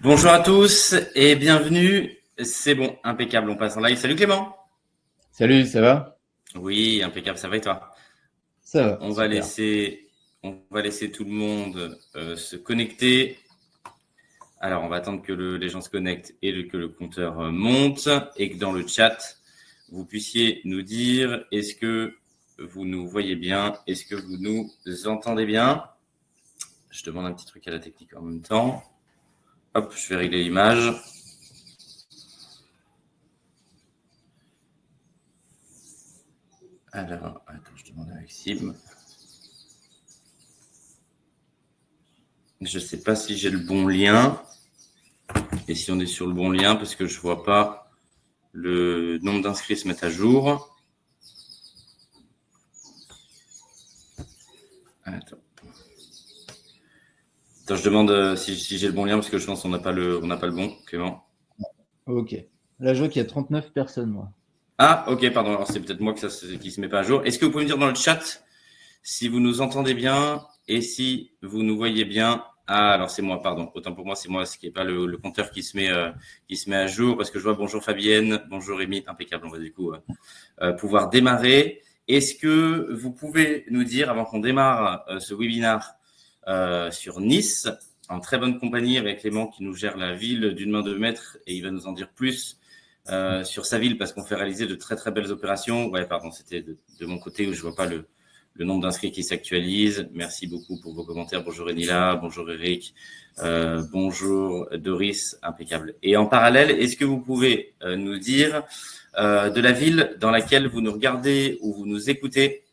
Bonjour à tous et bienvenue. C'est bon, impeccable, on passe en live. Salut Clément. Salut, ça va? Oui, impeccable, ça va et toi? Ça va, On va super. laisser tout le monde se connecter. Alors, on va attendre que les gens se connectent et que le compteur monte et que dans le chat, vous puissiez nous dire est-ce que vous nous voyez bien? Est-ce que vous nous entendez bien? Je demande un petit truc à la technique en même temps. Hop, je vais régler l'image. Alors, attends, je demande à Maxime. Je ne sais pas si j'ai le bon lien et si on est sur le bon lien parce que je ne vois pas le nombre d'inscrits se mettre à jour. Attends, je demande si j'ai le bon lien parce que je pense qu'on n'a pas le bon, Clément. Ok. Là, je vois qu'il y a 39 personnes, moi. Ah, ok, pardon. Alors, c'est peut-être moi qui ne se met pas à jour. Est-ce que vous pouvez me dire dans le chat si vous nous entendez bien et si vous nous voyez bien? Ah, alors c'est moi, pardon. Autant pour moi, c'est moi, ce qui n'est pas le compteur qui se met à jour parce que je vois bonjour Fabienne, bonjour Rémi, impeccable. On va du coup pouvoir démarrer. Est-ce que vous pouvez nous dire, avant qu'on démarre ce webinaire sur Nice, en très bonne compagnie avec Clément qui nous gère la ville d'une main de maître et il va nous en dire plus sur sa ville parce qu'on fait réaliser de très très belles opérations. Ouais, pardon, c'était de mon côté où je vois pas le nombre d'inscrits qui s'actualise. Merci beaucoup pour vos commentaires. Bonjour Enila, bonjour Eric, bonjour Doris, impeccable. Et en parallèle, est-ce que vous pouvez nous dire de la ville dans laquelle vous nous regardez ou vous nous écoutez?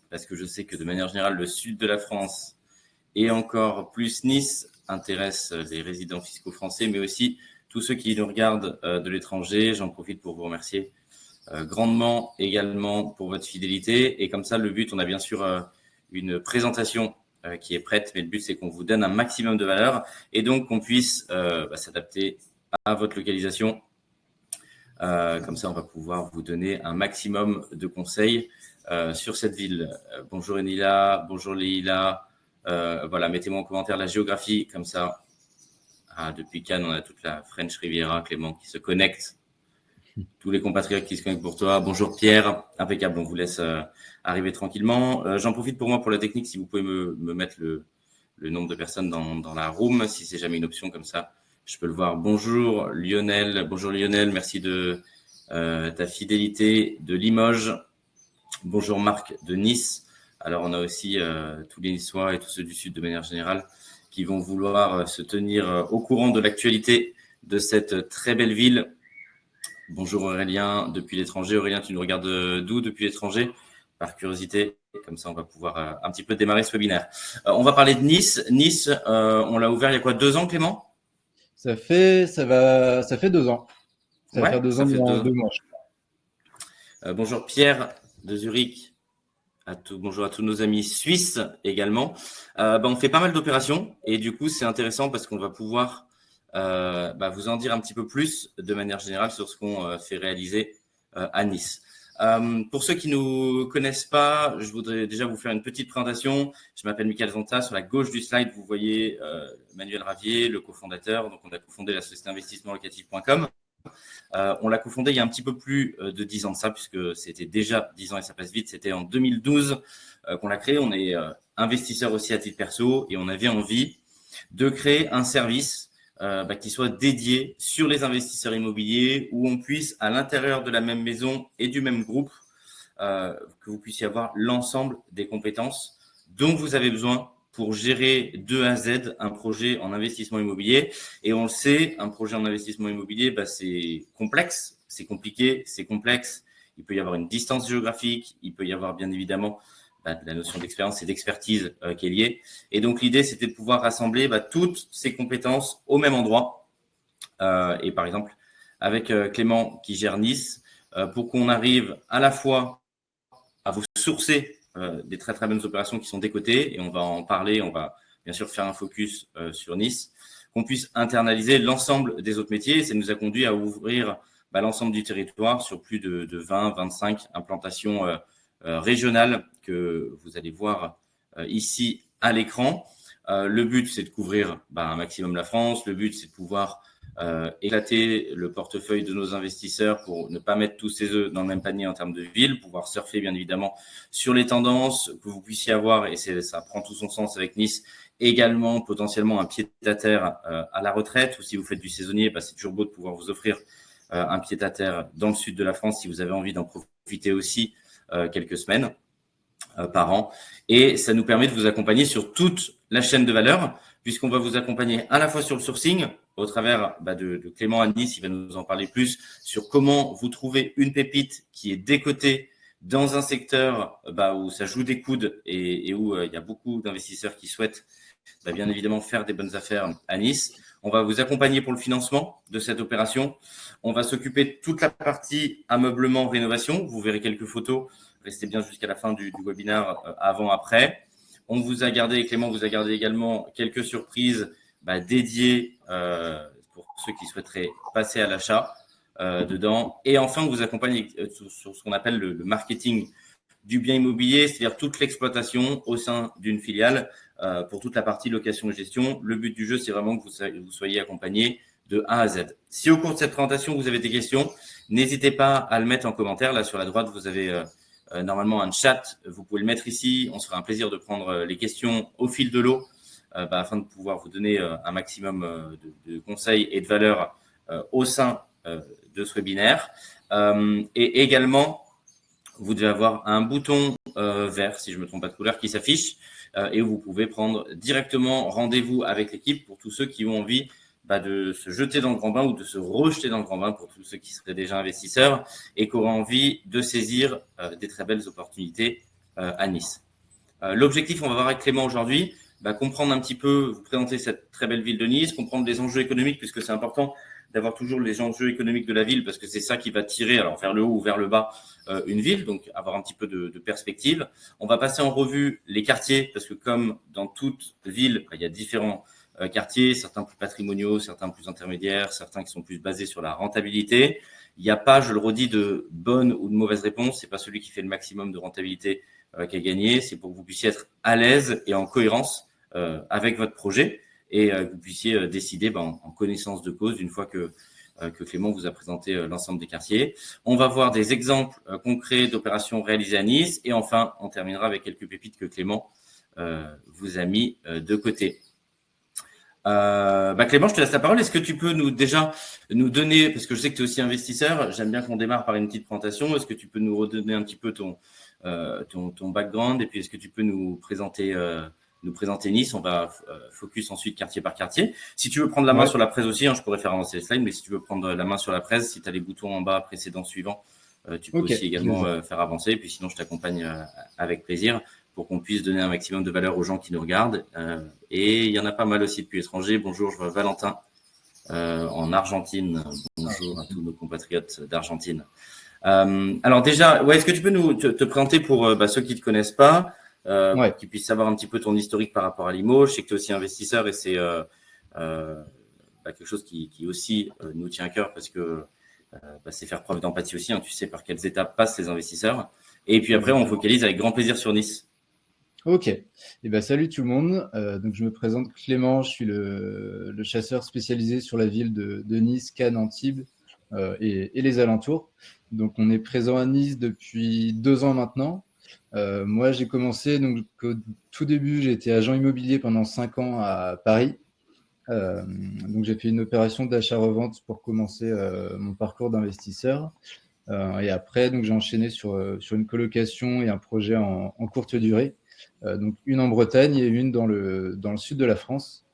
Parce que je sais que de manière générale, le sud de la France et encore plus Nice intéresse les résidents fiscaux français, mais aussi tous ceux qui nous regardent de l'étranger. J'en profite pour vous remercier grandement également pour votre fidélité. Et comme ça, le but, on a bien sûr une présentation qui est prête, mais le but, c'est qu'on vous donne un maximum de valeur et donc qu'on puisse s'adapter à votre localisation. Comme ça, on va pouvoir vous donner un maximum de conseils sur cette ville. Bonjour Enila, bonjour Leïla. Voilà, mettez-moi en commentaire la géographie, comme ça. Depuis Cannes, on a toute la French Riviera, Clément, qui se connecte. Tous les compatriotes qui se connectent pour toi. Bonjour Pierre, impeccable, on vous laisse arriver tranquillement. J'en profite pour moi pour la technique, si vous pouvez me mettre le nombre de personnes dans la room, si c'est jamais une option comme ça, je peux le voir. Bonjour Lionel, merci de ta fidélité de Limoges. Bonjour Marc de Nice. Alors on a aussi tous les Niçois et tous ceux du Sud de manière générale qui vont vouloir se tenir au courant de l'actualité de cette très belle ville. Bonjour Aurélien, depuis l'étranger. Aurélien, tu nous regardes d'où depuis l'étranger? Par curiosité, comme ça on va pouvoir un petit peu démarrer ce webinaire. On va parler de Nice. Nice, on l'a ouvert il y a quoi, 2 ans Clément? Ça fait 2 ans. Ça va Ouais, faire 2 ça ans fait dans 2 ans. 2 mois. Bonjour Pierre de Zurich. Bonjour à tous nos amis suisses également. On fait pas mal d'opérations et du coup c'est intéressant parce qu'on va pouvoir vous en dire un petit peu plus de manière générale sur ce qu'on fait réaliser à Nice. Pour ceux qui ne nous connaissent pas, je voudrais déjà vous faire une petite présentation. Je m'appelle Michael Zonta. Sur la gauche du slide, vous voyez Manuel Ravier, le cofondateur. Donc, on a cofondé la société investissementlocatif.com. On l'a cofondé il y a un petit peu plus de 10 ans de ça, puisque c'était déjà 10 ans et ça passe vite. C'était en 2012 qu'on l'a créé. On est investisseur aussi à titre perso et on avait envie de créer un service qui soit dédié sur les investisseurs immobiliers où on puisse, à l'intérieur de la même maison et du même groupe, que vous puissiez avoir l'ensemble des compétences dont vous avez besoin pour gérer de A à Z un projet en investissement immobilier. Et on le sait, un projet en investissement immobilier, c'est complexe, c'est compliqué, c'est complexe. Il peut y avoir une distance géographique, il peut y avoir bien évidemment la notion d'expérience et d'expertise qui est liée. Et donc, l'idée, c'était de pouvoir rassembler toutes ces compétences au même endroit. Et par exemple, avec Clément qui gère Nice, pour qu'on arrive à la fois à vous sourcer des très très bonnes opérations qui sont décotées, et on va en parler, on va bien sûr faire un focus sur Nice, qu'on puisse internaliser l'ensemble des autres métiers. Et ça nous a conduit à ouvrir l'ensemble du territoire sur plus de 20-25 implantations régionales que vous allez voir ici à l'écran. Le but, c'est de couvrir un maximum la France. Le but, c'est de pouvoir éclater le portefeuille de nos investisseurs pour ne pas mettre tous ses œufs dans le même panier en termes de ville, pouvoir surfer bien évidemment sur les tendances que vous puissiez avoir, et ça prend tout son sens avec Nice, également potentiellement un pied-à-terre à la retraite, ou si vous faites du saisonnier, c'est toujours beau de pouvoir vous offrir un pied-à-terre dans le sud de la France si vous avez envie d'en profiter aussi quelques semaines par an. Et ça nous permet de vous accompagner sur toute la chaîne de valeur, puisqu'on va vous accompagner à la fois sur le sourcing, au travers de Clément à Nice, il va nous en parler plus, sur comment vous trouvez une pépite qui est décotée dans un secteur où ça joue des coudes et où il y a beaucoup d'investisseurs qui souhaitent bien évidemment faire des bonnes affaires à Nice. On va vous accompagner pour le financement de cette opération. On va s'occuper de toute la partie ameublement, rénovation. Vous verrez quelques photos. Restez bien jusqu'à la fin du webinaire avant, après. On vous a gardé, Clément vous a gardé également quelques surprises dédiées pour ceux qui souhaiteraient passer à l'achat dedans. Et enfin, on vous accompagne sur ce qu'on appelle le marketing du bien immobilier, c'est-à-dire toute l'exploitation au sein d'une filiale pour toute la partie location et gestion. Le but du jeu, c'est vraiment que vous soyez accompagné de A à Z. Si au cours de cette présentation, vous avez des questions, n'hésitez pas à le mettre en commentaire. Là, sur la droite, vous avez normalement un chat. Vous pouvez le mettre ici. On se fera un plaisir de prendre les questions au fil de l'eau afin de pouvoir vous donner un maximum de conseils et de valeurs au sein de ce webinaire. Et également, vous devez avoir un bouton vert, si je ne me trompe pas de couleur, qui s'affiche et où vous pouvez prendre directement rendez-vous avec l'équipe pour tous ceux qui ont envie de se jeter dans le grand bain ou de se rejeter dans le grand bain pour tous ceux qui seraient déjà investisseurs et qui auraient envie de saisir des très belles opportunités à Nice. L'objectif, on va voir avec Clément aujourd'hui, comprendre un petit peu, vous présenter cette très belle ville de Nice, comprendre les enjeux économiques, puisque c'est important d'avoir toujours les enjeux économiques de la ville, parce que c'est ça qui va tirer, alors vers le haut ou vers le bas, une ville, donc avoir un petit peu de perspective. On va passer en revue les quartiers, parce que comme dans toute ville, il y a différents quartiers, certains plus patrimoniaux, certains plus intermédiaires, certains qui sont plus basés sur la rentabilité. Il n'y a pas, je le redis, de bonne ou de mauvaise réponse. C'est pas celui qui fait le maximum de rentabilité qui a gagné. C'est pour que vous puissiez être à l'aise et en cohérence avec votre projet et que vous puissiez décider en connaissance de cause une fois que Clément vous a présenté l'ensemble des quartiers. On va voir des exemples concrets d'opérations réalisées à Nice et enfin, on terminera avec quelques pépites que Clément vous a mis de côté. Clément, je te laisse la parole. Est-ce que tu peux nous donner, parce que je sais que tu es aussi investisseur, j'aime bien qu'on démarre par une petite présentation. Est-ce que tu peux nous redonner un petit peu ton background et puis est-ce que tu peux nous présenter Nice? On va focus ensuite quartier par quartier. Si tu veux prendre la main sur la presse aussi, je pourrais faire avancer les slides, mais si tu veux prendre la main sur la presse, si tu as les boutons en bas précédents, suivants, tu peux aussi également faire avancer. Et puis sinon, je t'accompagne avec plaisir pour qu'on puisse donner un maximum de valeur aux gens qui nous regardent. Et il y en a pas mal aussi depuis l'étranger. Bonjour, je vois Valentin en Argentine. Bonjour à tous nos compatriotes d'Argentine. Alors déjà, est-ce que tu peux nous te présenter pour ceux qui ne te connaissent pas, pour qu'ils puissent savoir un petit peu ton historique par rapport à l'IMO. Je sais que tu es aussi investisseur et c'est quelque chose qui aussi nous tient à cœur parce que c'est faire preuve d'empathie aussi. Tu sais par quelles étapes passent les investisseurs. Et puis après, on focalise avec grand plaisir sur Nice. Ok. Salut tout le monde. Donc je me présente Clément. Je suis le chasseur spécialisé sur la ville de Nice, Cannes, Antibes et les alentours. Donc on est présent à Nice depuis 2 ans maintenant. Moi, j'ai commencé, donc au tout début, j'ai été agent immobilier pendant 5 ans à Paris. Donc j'ai fait une opération d'achat-revente pour commencer mon parcours d'investisseur. Et après, donc j'ai enchaîné sur une colocation et un projet en courte durée. Donc une en Bretagne et une dans le sud de la France.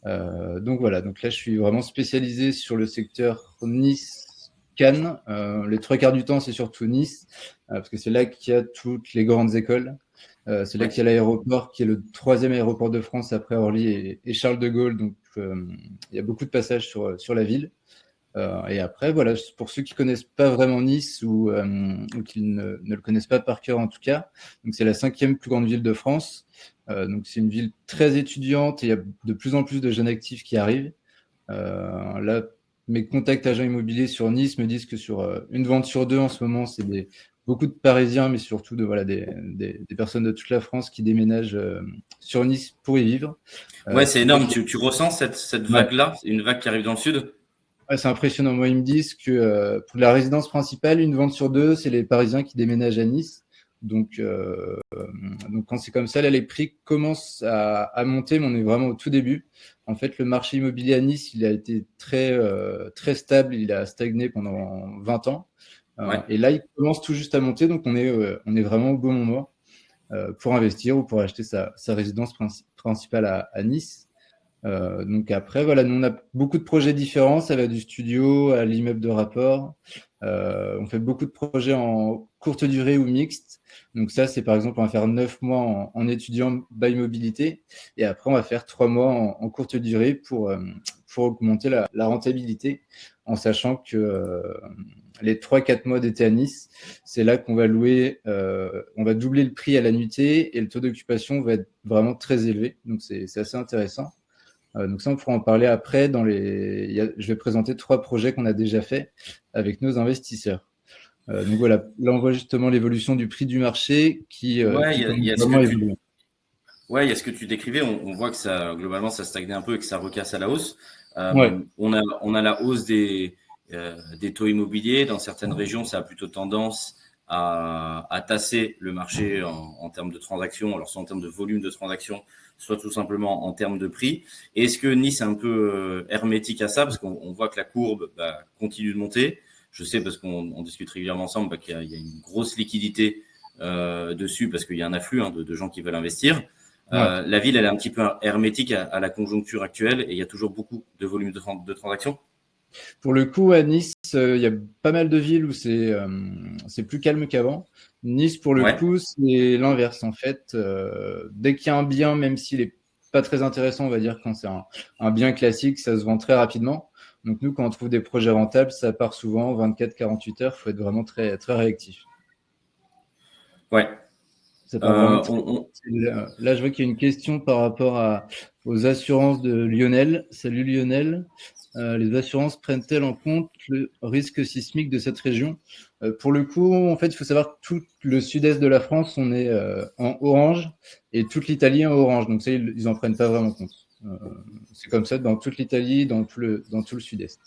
Donc voilà, donc là je suis vraiment spécialisé sur le secteur Nice-Cannes. Les 3/4 du temps c'est surtout Nice, parce que c'est là qu'il y a toutes les grandes écoles. C'est là qu'il y a l'aéroport qui est le 3e aéroport de France après Orly et Charles de Gaulle. Donc il y a beaucoup de passages sur la ville. Et après, voilà, pour ceux qui connaissent pas vraiment Nice ou qui ne le connaissent pas par cœur en tout cas, donc c'est la 5e plus grande ville de France. Donc c'est une ville très étudiante et il y a de plus en plus de jeunes actifs qui arrivent. Là, mes contacts agents immobiliers sur Nice me disent que sur une vente sur 2 en ce moment, c'est beaucoup de Parisiens, mais surtout des personnes de toute la France qui déménagent sur Nice pour y vivre. Ouais, c'est Ce qui fait énorme. qu'il Tu ressens cette y a- vague-là, une vague qui arrive dans le sud? Ouais, c'est impressionnant. Moi, ils me disent que pour la résidence principale, une vente sur deux, c'est les Parisiens qui déménagent à Nice. Donc quand c'est comme ça, là, les prix commencent à monter, mais on est vraiment au tout début. En fait, le marché immobilier à Nice, il a été très stable. Il a stagné pendant 20 ans. Ouais. Et là, il commence tout juste à monter. Donc, on est vraiment au bon moment pour investir ou pour acheter sa résidence principale à Nice. Donc après, voilà, nous on a beaucoup de projets différents, ça va du studio à l'immeuble de rapport. On fait beaucoup de projets en courte durée ou mixte. Donc ça, c'est par exemple, on va faire 9 mois en étudiant by mobilité et après on va faire 3 mois en courte durée pour augmenter la rentabilité en sachant que les 3-4 mois d'été à Nice, c'est là qu'on va louer, on va doubler le prix à la nuitée et le taux d'occupation va être vraiment très élevé. Donc c'est assez intéressant. Donc ça, on pourra en parler après. Je vais présenter 3 projets qu'on a déjà faits avec nos investisseurs. Donc voilà, là on voit justement l'évolution du prix du marché qui Ouais, il commence y a ce vraiment que à tu, évoluer. ouais, il y a ce que tu décrivais. On voit que ça, globalement, ça stagne un peu et que ça recasse à la hausse. Ouais, On a la hausse des taux immobiliers. Dans certaines régions, ça a plutôt tendance à tasser le marché en termes de transactions, alors soit en termes de volume de transactions, soit tout simplement en termes de prix. Et est-ce que Nice est un peu hermétique à ça? Parce qu'on voit que la courbe continue de monter. Je sais parce qu'on discute régulièrement ensemble qu'il y a une grosse liquidité dessus parce qu'il y a un afflux de gens qui veulent investir. ouais. La ville, elle est un petit peu hermétique à la conjoncture actuelle et il y a toujours beaucoup de volume de transactions. Pour le coup, à Nice, il y a pas mal de villes où c'est plus calme qu'avant. Nice, pour le Ouais, coup, c'est l'inverse. En fait, dès qu'il y a un bien, même s'il est pas très intéressant, on va dire quand c'est un bien classique, ça se vend très rapidement. Donc nous, quand on trouve des projets rentables, ça part souvent 24-48 heures. Il faut être vraiment très réactif. ouais. Ça part vraiment Euh, très on, on- vite. Là, je vois qu'il y a une question par rapport aux assurances de Lionel. Salut Lionel. Les assurances prennent-elles en compte le risque sismique de cette région? Pour le coup, en fait, il faut savoir que tout le sud-est de la France, on est en orange et toute l'Italie en orange. Donc ça, ils n'en prennent pas vraiment compte. C'est comme ça dans toute l'Italie, dans tout le sud-est.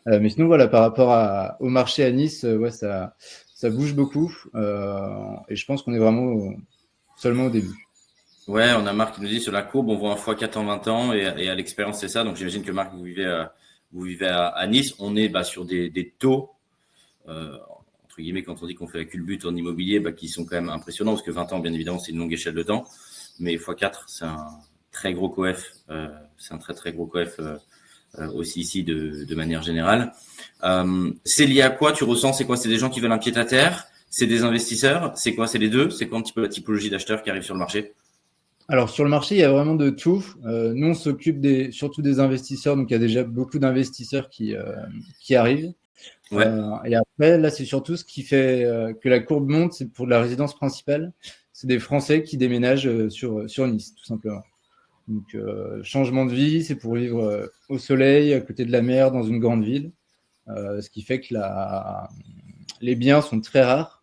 Mais sinon, voilà, par rapport au marché à Nice, ouais, ça bouge beaucoup. Et je pense qu'on est vraiment seulement au début. ouais, on a Marc qui nous dit sur la courbe, on voit un x4 en 20 ans et à l'expérience, c'est ça. Donc j'imagine que Marc, vous vivez à Nice. On est sur des taux, entre guillemets, quand on dit qu'on fait la culbute en immobilier, qui sont quand même impressionnants parce que 20 ans, bien évidemment, c'est une longue échelle de temps. Mais x4, c'est un très gros coef. C'est un très gros coef aussi ici de manière générale. C'est lié à quoi tu ressens? C'est quoi? C'est des gens qui veulent un pied à terre? C'est des investisseurs? C'est quoi? C'est les deux? C'est quoi un petit peu la typologie d'acheteurs qui arrivent sur le marché? Alors, sur le marché, il y a vraiment de tout. Nous, on s'occupe surtout des investisseurs. Donc, il y a déjà beaucoup d'investisseurs qui arrivent. Ouais, Et après, là, c'est surtout ce qui fait que la courbe monte, c'est pour la résidence principale. C'est des Français qui déménagent sur Nice, tout simplement. Donc, changement de vie, c'est pour vivre au soleil, à côté de la mer, dans une grande ville. Ce qui fait que les biens sont très rares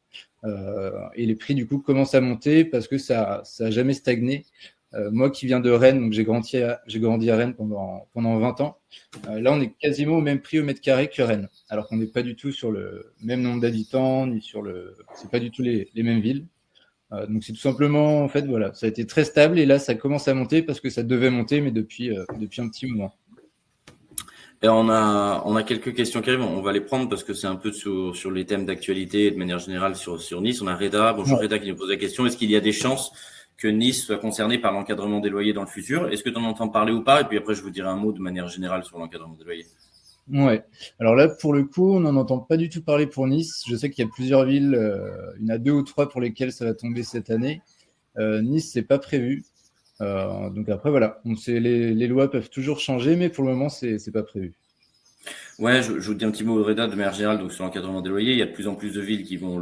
et les prix du coup commencent à monter parce que ça a jamais stagné. Moi qui viens de Rennes, donc j'ai grandi à Rennes pendant 20 ans. Là, on est quasiment au même prix au mètre carré que Rennes, alors qu'on n'est pas du tout sur le même nombre d'habitants, ni c'est pas du tout les mêmes villes. Donc c'est tout simplement, en fait, voilà, ça a été très stable et là, ça commence à monter parce que ça devait monter, mais depuis un petit moment. et on a quelques questions qui arrivent. On va les prendre parce que c'est un peu sur les thèmes d'actualité et de manière générale sur Nice. On a Reda. Bonjour Ouais. Reda qui nous pose la question. Est-ce qu'il y a des chances que Nice soit concernée par l'encadrement des loyers dans le futur? Est-ce que tu en entends parler ou pas? Et puis après, je vous dirai un mot de manière générale sur l'encadrement des loyers. Ouais. Alors là, pour le coup, on n'en entend pas du tout parler pour Nice. Je sais qu'il y a plusieurs villes, il y en a 2 ou 3 pour lesquelles ça va tomber cette année. Nice, c'est pas prévu. Donc après, voilà, les lois peuvent toujours changer, mais pour le moment, c'est pas prévu. Ouais, je vous dis un petit mot, Reda, de manière générale, donc sur l'encadrement des loyers. Il y a de plus en plus de villes qui vont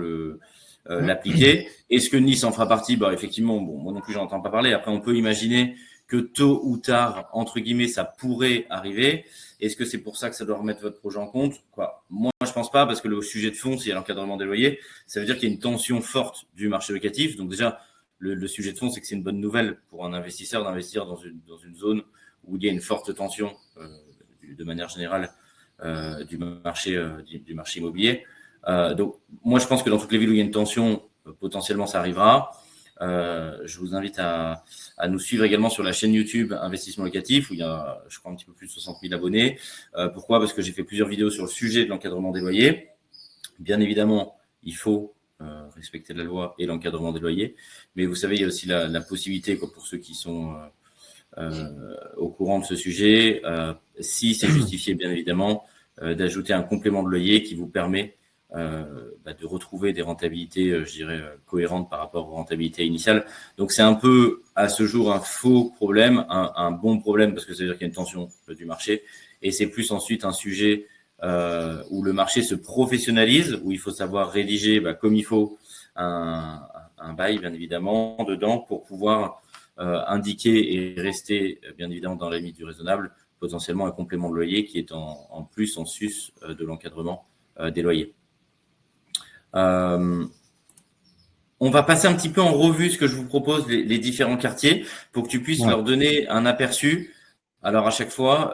l'appliquer. Est-ce que Nice en fera partie? Effectivement, bon, moi non plus, j'en entends pas parler. Après, on peut imaginer que tôt ou tard, entre guillemets, ça pourrait arriver. Est-ce que c'est pour ça que ça doit remettre votre projet en compte? Moi, je pense pas, parce que le sujet de fond, c'est l'encadrement des loyers. Ça veut dire qu'il y a une tension forte du marché locatif. Donc déjà, le sujet de fond, c'est que c'est une bonne nouvelle pour un investisseur d'investir dans une zone où il y a une forte tension de manière générale du marché immobilier. Donc, moi, je pense que dans toutes les villes où il y a une tension, potentiellement, ça arrivera. Je vous invite à nous suivre également sur la chaîne YouTube Investissement Locatif, où il y a, je crois, un petit peu plus de 60 000 abonnés. Pourquoi? Parce que j'ai fait plusieurs vidéos sur le sujet de l'encadrement des loyers. Bien évidemment, il faut respecter la loi et l'encadrement des loyers. Mais vous savez, il y a aussi la possibilité, pour ceux qui sont au courant de ce sujet, si c'est justifié, bien évidemment, d'ajouter un complément de loyer qui vous permet de retrouver des rentabilités, je dirais, cohérentes par rapport aux rentabilités initiales. Donc, c'est un peu, à ce jour, un faux problème, un bon problème, parce que ça veut dire qu'il y a une tension du marché. Et c'est plus ensuite un sujet où le marché se professionnalise, où il faut savoir rédiger comme il faut un bail, bien évidemment, dedans, pour pouvoir indiquer et rester, bien évidemment, dans la limite du raisonnable, potentiellement un complément de loyer qui est en plus, en sus de l'encadrement des loyers. On va passer un petit peu en revue ce que je vous propose, les différents quartiers, pour que tu puisses leur donner un aperçu. Alors, à chaque fois,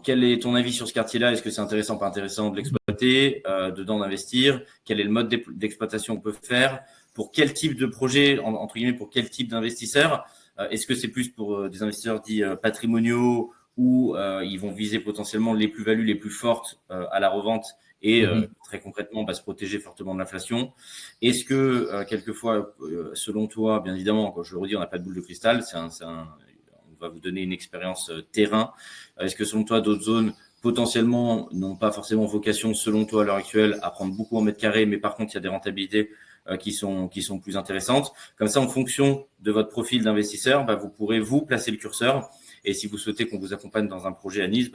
quel est ton avis sur ce quartier-là? Est-ce que c'est intéressant, pas intéressant de l'exploiter, dedans d'investir? Quel est le mode d'exploitation qu'on peut faire? Pour quel type de projet, entre guillemets, pour quel type d'investisseurs? Est-ce que c'est plus pour des investisseurs dits patrimoniaux, où ils vont viser potentiellement les plus-values les plus fortes à la revente et très concrètement se protéger fortement de l'inflation? Est-ce que quelquefois, selon toi, bien évidemment, quand je le redis, on n'a pas de boule de cristal, on va vous donner une expérience terrain. Est-ce que selon toi, d'autres zones potentiellement n'ont pas forcément vocation, selon toi à l'heure actuelle, à prendre beaucoup en mètres carrés, mais par contre il y a des rentabilités qui sont plus intéressantes? Comme ça, en fonction de votre profil d'investisseur, vous pourrez vous placer le curseur. Et si vous souhaitez qu'on vous accompagne dans un projet à Nice,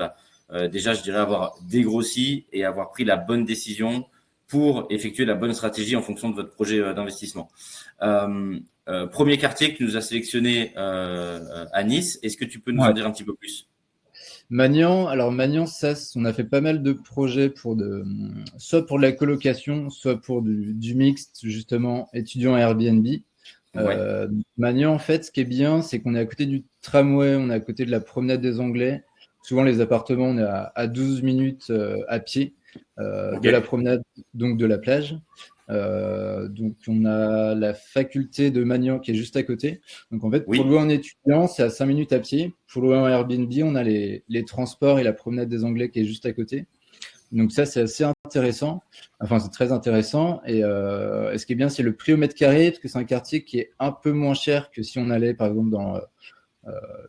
déjà, je dirais avoir dégrossi et avoir pris la bonne décision pour effectuer la bonne stratégie en fonction de votre projet d'investissement. Premier quartier que tu nous as sélectionné à Nice, est-ce que tu peux nous en dire un petit peu plus? Magnan, ça, on a fait pas mal de projets soit pour de la colocation, soit pour du mixte, justement, étudiant Airbnb. Magnan, en fait, ce qui est bien, c'est qu'on est à côté du tramway, on est à côté de la promenade des Anglais. Souvent, les appartements, on est à 12 minutes à pied de la promenade, donc de la plage. Donc, on a la faculté de Magnan qui est juste à côté. Donc, en fait, pour louer en étudiant, c'est à 5 minutes à pied. Pour louer en Airbnb, on a les transports et la promenade des Anglais qui est juste à côté. Donc, ça, c'est assez intéressant. Enfin, c'est très intéressant. Et ce qui est bien, c'est le prix au mètre carré, parce que c'est un quartier qui est un peu moins cher que si on allait, par exemple,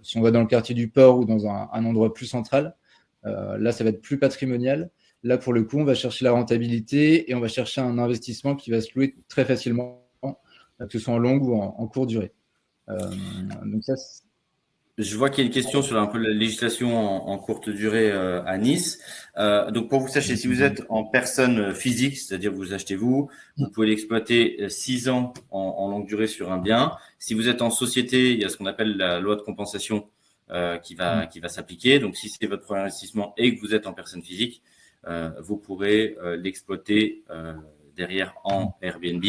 si on va dans le quartier du Port ou dans un endroit plus central. Là, ça va être plus patrimonial. Là, pour le coup, on va chercher la rentabilité et on va chercher un investissement qui va se louer très facilement, que ce soit en longue ou en courte durée. Donc ça, je vois qu'il y a une question sur un peu la législation en courte durée à Nice. Donc, pour que vous sachiez, si vous êtes en personne physique, c'est-à-dire vous achetez vous pouvez l'exploiter 6 ans en longue durée sur un bien. Si vous êtes en société, il y a ce qu'on appelle la loi de compensation qui va s'appliquer. Donc, si c'est votre premier investissement et que vous êtes en personne physique, vous pourrez l'exploiter derrière en Airbnb.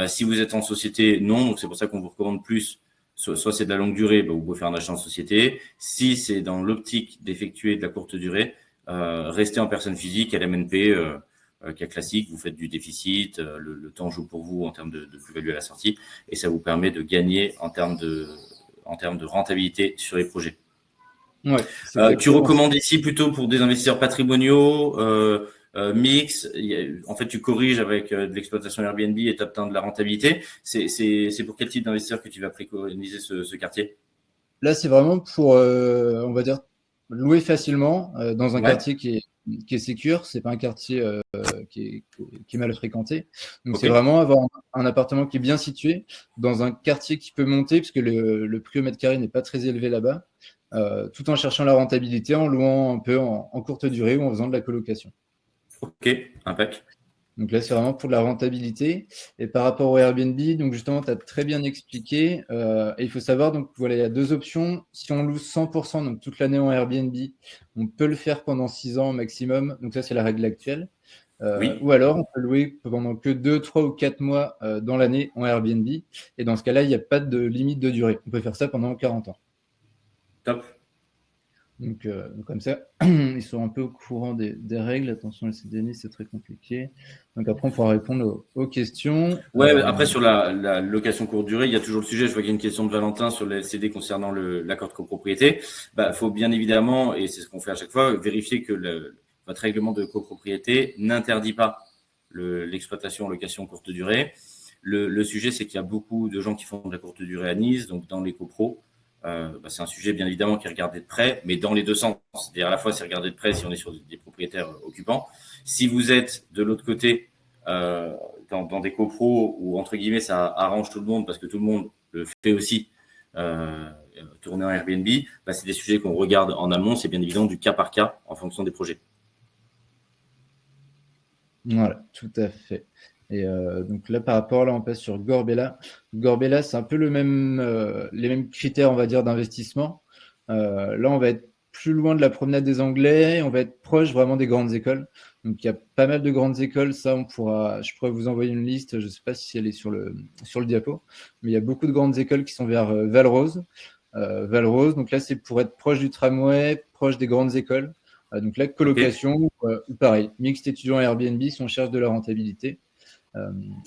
Si vous êtes en société, non. Donc, c'est pour ça qu'on vous recommande plus. Soit c'est de la longue durée, vous pouvez faire un achat en société. Si c'est dans l'optique d'effectuer de la courte durée, restez en personne physique à l'MNP, cas classique. Vous faites du déficit, le temps joue pour vous en termes de plus-value à la sortie, et ça vous permet de gagner en termes de rentabilité sur les projets. Tu recommandes ici plutôt pour des investisseurs patrimoniaux, mix, en fait, tu corriges avec de l'exploitation Airbnb et tu obtiens de la rentabilité. C'est pour quel type d'investisseur que tu vas préconiser ce quartier? Là, c'est vraiment pour, on va dire, louer facilement dans un quartier qui est sécure. C'est pas un quartier qui est mal fréquenté. Donc, c'est vraiment avoir un appartement qui est bien situé dans un quartier qui peut monter, puisque le prix au mètre carré n'est pas très élevé là-bas, tout en cherchant la rentabilité, en louant un peu en courte durée ou en faisant de la colocation. Ok, impec. Donc là, c'est vraiment pour de la rentabilité. Et par rapport au Airbnb, donc justement, tu as très bien expliqué. Et il faut savoir, donc voilà, il y a deux options. Si on loue 100%, donc toute l'année en Airbnb, on peut le faire pendant 6 ans au maximum. Donc ça, c'est la règle actuelle. Oui, Ou alors, on peut louer pendant que 2, 3 ou 4 mois dans l'année en Airbnb. Et dans ce cas-là, il n'y a pas de limite de durée. On peut faire ça pendant 40 ans. top. Donc comme ça, ils sont un peu au courant des règles. Attention, le CDNI, c'est très compliqué. Donc après, on pourra répondre aux questions. Ouais, après sur la location courte durée, il y a toujours le sujet. Je vois qu'il y a une question de Valentin sur les LCD concernant l'accord de copropriété. Bah, faut bien évidemment, et c'est ce qu'on fait à chaque fois, vérifier que votre règlement de copropriété n'interdit pas l'exploitation en location courte durée. Le sujet, c'est qu'il y a beaucoup de gens qui font de la courte durée à Nice, donc dans les copros. C'est un sujet bien évidemment qui est regardé de près, mais dans les deux sens. C'est-à-dire à la fois c'est regardé de près si on est sur des propriétaires occupants. Si vous êtes de l'autre côté dans des copros où entre guillemets ça arrange tout le monde parce que tout le monde le fait aussi tourner en Airbnb, bah, c'est des sujets qu'on regarde en amont. C'est bien évidemment du cas par cas en fonction des projets. Voilà, tout à fait. Et donc là, par rapport, là, on passe sur Gorbella. Gorbella, c'est un peu les mêmes critères, on va dire, d'investissement. Là, on va être plus loin de la promenade des Anglais, on va être proche vraiment des grandes écoles. Donc, il y a pas mal de grandes écoles. Ça, je pourrais vous envoyer une liste. Je ne sais pas si elle est sur le diapo, mais il y a beaucoup de grandes écoles qui sont vers Valrose. Valrose, donc là, c'est pour être proche du tramway, proche des grandes écoles. Donc la Okay. colocation, pareil, mixte étudiant Airbnb si on cherche de la rentabilité.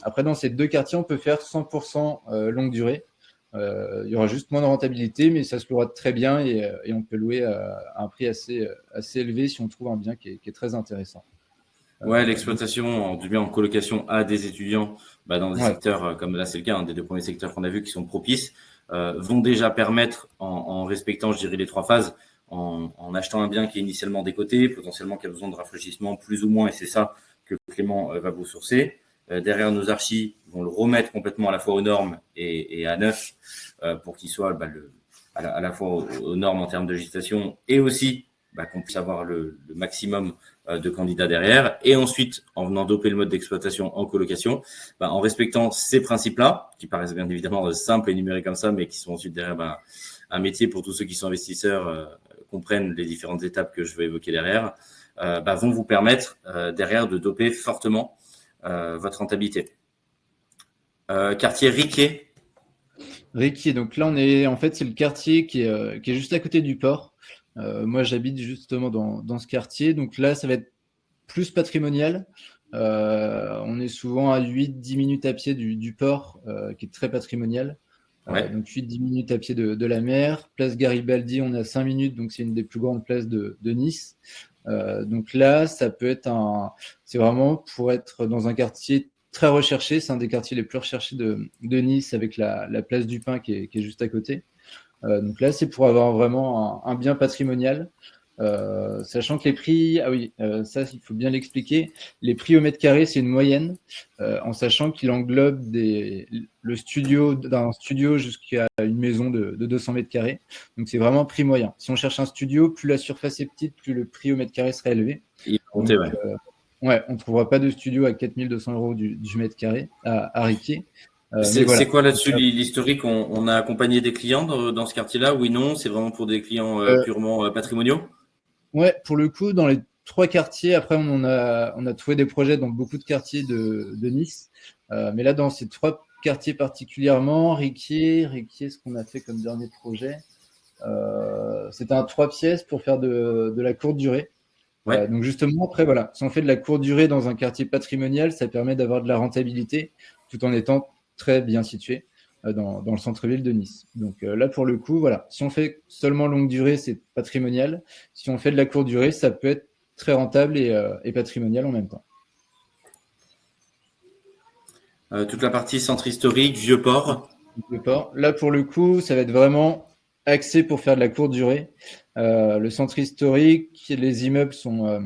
Après, dans ces deux quartiers, on peut faire 100% longue durée. Il y aura juste moins de rentabilité, mais ça se louera très bien et on peut louer à un prix assez élevé si on trouve un bien qui est très intéressant. Ouais, Donc, l'exploitation du bien en colocation à des étudiants bah, dans des ouais, secteurs comme là c'est le cas, des deux premiers secteurs qu'on a vus qui sont propices, vont déjà permettre en respectant, je dirais, les trois phases, en achetant un bien qui est initialement décoté, potentiellement qui a besoin de rafraîchissement plus ou moins, et c'est ça que Clément va vous sourcer. Derrière, nos archis vont le remettre complètement à la fois aux normes et à neuf pour qu'il soit à la fois aux normes en termes de législation et aussi qu'on puisse avoir le maximum de candidats derrière. Et ensuite, en venant doper le mode d'exploitation en colocation, en respectant ces principes-là, qui paraissent bien évidemment simples et énumérés comme ça, mais qui sont ensuite derrière un métier pour tous ceux qui sont investisseurs, comprennent les différentes étapes que je vais évoquer derrière, vont vous permettre derrière de doper fortement votre rentabilité. Quartier Riquet. Riquier, donc là, en fait, c'est le quartier qui est juste à côté du port. Moi, j'habite justement dans ce quartier. Donc là, ça va être plus patrimonial. On est souvent à 8-10 minutes à pied du port, qui est très patrimonial. Ouais. Donc 8-10 minutes à pied de la mer. Place Garibaldi, on est à 5 minutes, donc c'est une des plus grandes places de Nice. Donc là, ça peut être c'est vraiment pour être dans un quartier très recherché. C'est un des quartiers les plus recherchés de Nice avec la place du Pin qui est juste à côté. Donc là, c'est pour avoir vraiment un bien patrimonial. Sachant que les prix, ah oui, ça il faut bien l'expliquer, les prix au mètre carré c'est une moyenne, en sachant qu'il englobe le studio d'un studio jusqu'à une maison de 200 mètres carrés, donc c'est vraiment un prix moyen. Si on cherche un studio, plus la surface est petite, plus le prix au mètre carré sera élevé. Il a Donc, monté, ouais. ouais, on ne trouvera pas de studio à 4200 € du mètre carré à Riquier. Mais C'est voilà. quoi là-dessus l'historique? On a accompagné des clients dans ce quartier-là? Oui, non, c'est vraiment pour des clients purement patrimoniaux? Ouais, pour le coup, dans les 3 quartiers, après on a trouvé des projets dans beaucoup de quartiers de Nice. Mais là, dans ces 3 quartiers particulièrement, Riquier, ce qu'on a fait comme dernier projet, c'était un 3 pièces pour faire de la courte durée. Ouais. Donc justement, après, voilà, si on fait de la courte durée dans un quartier patrimonial, ça permet d'avoir de la rentabilité tout en étant très bien situé dans le centre-ville de Nice. Donc là, pour le coup, voilà, si on fait seulement longue durée, c'est patrimonial. Si on fait de la courte durée, ça peut être très rentable et patrimonial en même temps. Toute la partie centre historique, Vieux-Port. Là, pour le coup, ça va être vraiment axé pour faire de la courte durée. Le centre historique, les immeubles sont.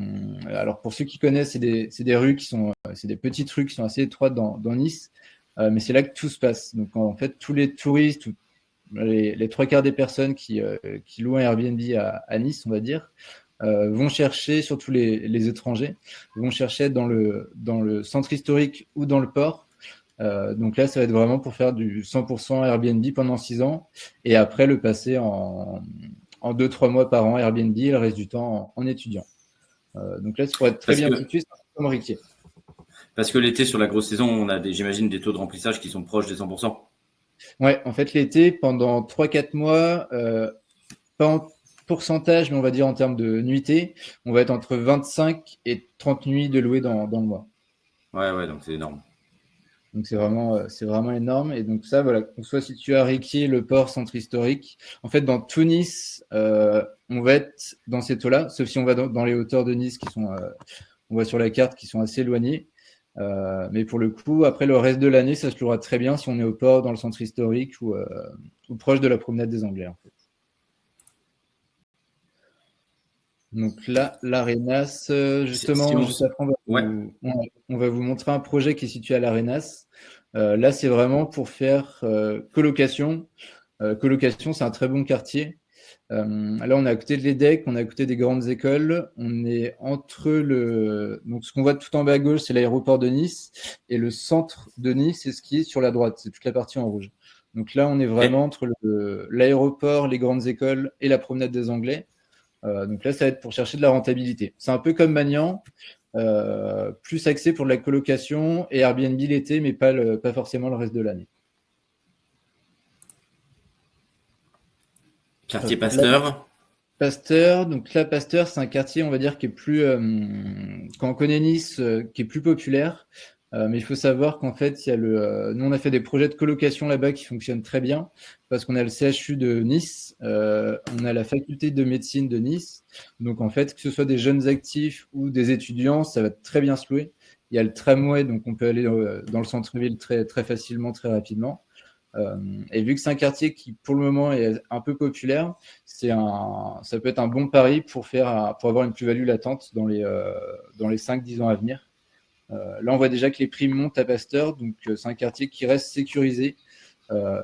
Alors, pour ceux qui connaissent, c'est des rues qui sont. C'est des petites rues qui sont assez étroites dans Nice. Mais c'est là que tout se passe. Donc, en fait, tous les touristes, les 3 quarts des personnes qui louent un Airbnb à Nice, on va dire, vont chercher, surtout les étrangers, vont chercher dans le centre historique ou dans le port. Donc là, ça va être vraiment pour faire du 100% Airbnb pendant 6 ans et après le passer en 2-3 mois par an Airbnb et le reste du temps en étudiant. Donc là, ça pourrait être très bien situé, c'est comme Riquier. Parce que l'été, sur la grosse saison, on a j'imagine des taux de remplissage qui sont proches des 100%. Ouais, en fait, l'été, pendant 3-4 mois, pas en pourcentage, mais on va dire en termes de nuitées, on va être entre 25 et 30 nuits de louer dans le mois. Ouais, donc c'est énorme. Donc c'est vraiment énorme. Et donc ça, voilà, qu'on soit situé à Riquier, le port, centre historique. En fait, dans tout Nice, on va être dans ces taux-là, sauf si on va dans les hauteurs de Nice qui sont, on voit sur la carte, qui sont assez éloignées. Mais pour le coup, après le reste de l'année, ça se louera très bien si on est au port, dans le centre historique ou proche de la promenade des Anglais, en fait. Donc là, l'Arenas, justement, juste après, on va vous montrer un projet qui est situé à l'Arenas. Là, c'est vraiment pour faire colocation. Colocation, c'est un très bon quartier. Là, on est à côté de l'EDEC, on est à côté des grandes écoles. On est entre donc ce qu'on voit tout en bas à gauche, c'est l'aéroport de Nice. Et le centre de Nice, c'est ce qui est sur la droite. C'est toute la partie en rouge. Donc là, on est vraiment entre l'aéroport, les grandes écoles et la promenade des Anglais. Donc là, ça va être pour chercher de la rentabilité. C'est un peu comme Magnan, plus axé pour de la colocation et Airbnb l'été, mais pas forcément le reste de l'année. Quartier Pasteur. Pasteur, donc là, Pasteur, c'est un quartier, on va dire, qui est plus, quand on connaît Nice, qui est plus populaire. Mais il faut savoir qu'en fait, nous, on a fait des projets de colocation là-bas qui fonctionnent très bien parce qu'on a le CHU de Nice, on a la faculté de médecine de Nice. Donc, en fait, que ce soit des jeunes actifs ou des étudiants, ça va très bien se louer. Il y a le tramway, donc on peut aller dans le centre-ville très, très facilement, très rapidement. Et vu que c'est un quartier qui, pour le moment, est un peu populaire, ça peut être un bon pari pour avoir une plus-value latente dans les 5-10 ans à venir. Là, on voit déjà que les prix montent à Pasteur, donc c'est un quartier qui reste sécurisé,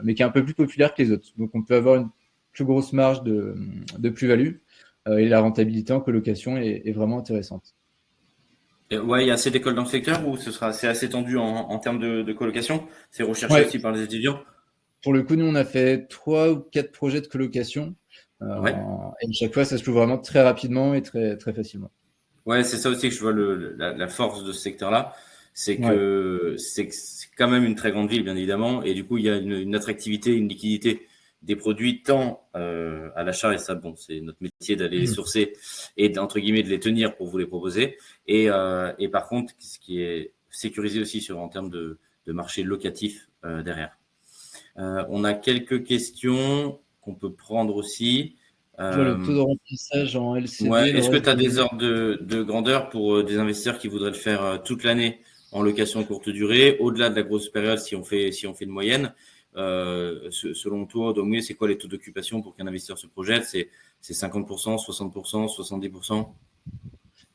mais qui est un peu plus populaire que les autres. Donc, on peut avoir une plus grosse marge de plus-value et la rentabilité en colocation est vraiment intéressante. Ouais, il y a assez d'écoles dans le secteur où c'est assez tendu en termes de colocation. C'est recherché aussi par les étudiants. Pour le coup, nous, on a fait 3 ou 4 projets de colocation. Et chaque fois, ça se loue vraiment très rapidement et très, très facilement. Ouais, c'est ça aussi que je vois la force de ce secteur-là. C'est que c'est quand même une très grande ville, bien évidemment. Et du coup, il y a une attractivité, une liquidité des produits tant à l'achat, et ça, bon, c'est notre métier d'aller les sourcer et entre guillemets de les tenir pour vous les proposer. Et par contre, ce qui est sécurisé aussi en termes de marché locatif derrière. On a quelques questions qu'on peut prendre aussi. Le taux de remplissage en LCD. Ouais. Est-ce que tu as des ordres de grandeur pour des investisseurs qui voudraient le faire toute l'année en location courte durée, au-delà de la grosse période si on fait une moyenne? Selon toi, Dominique, c'est quoi les taux d'occupation pour qu'un investisseur se projette? C'est 50%, 60%, 70%?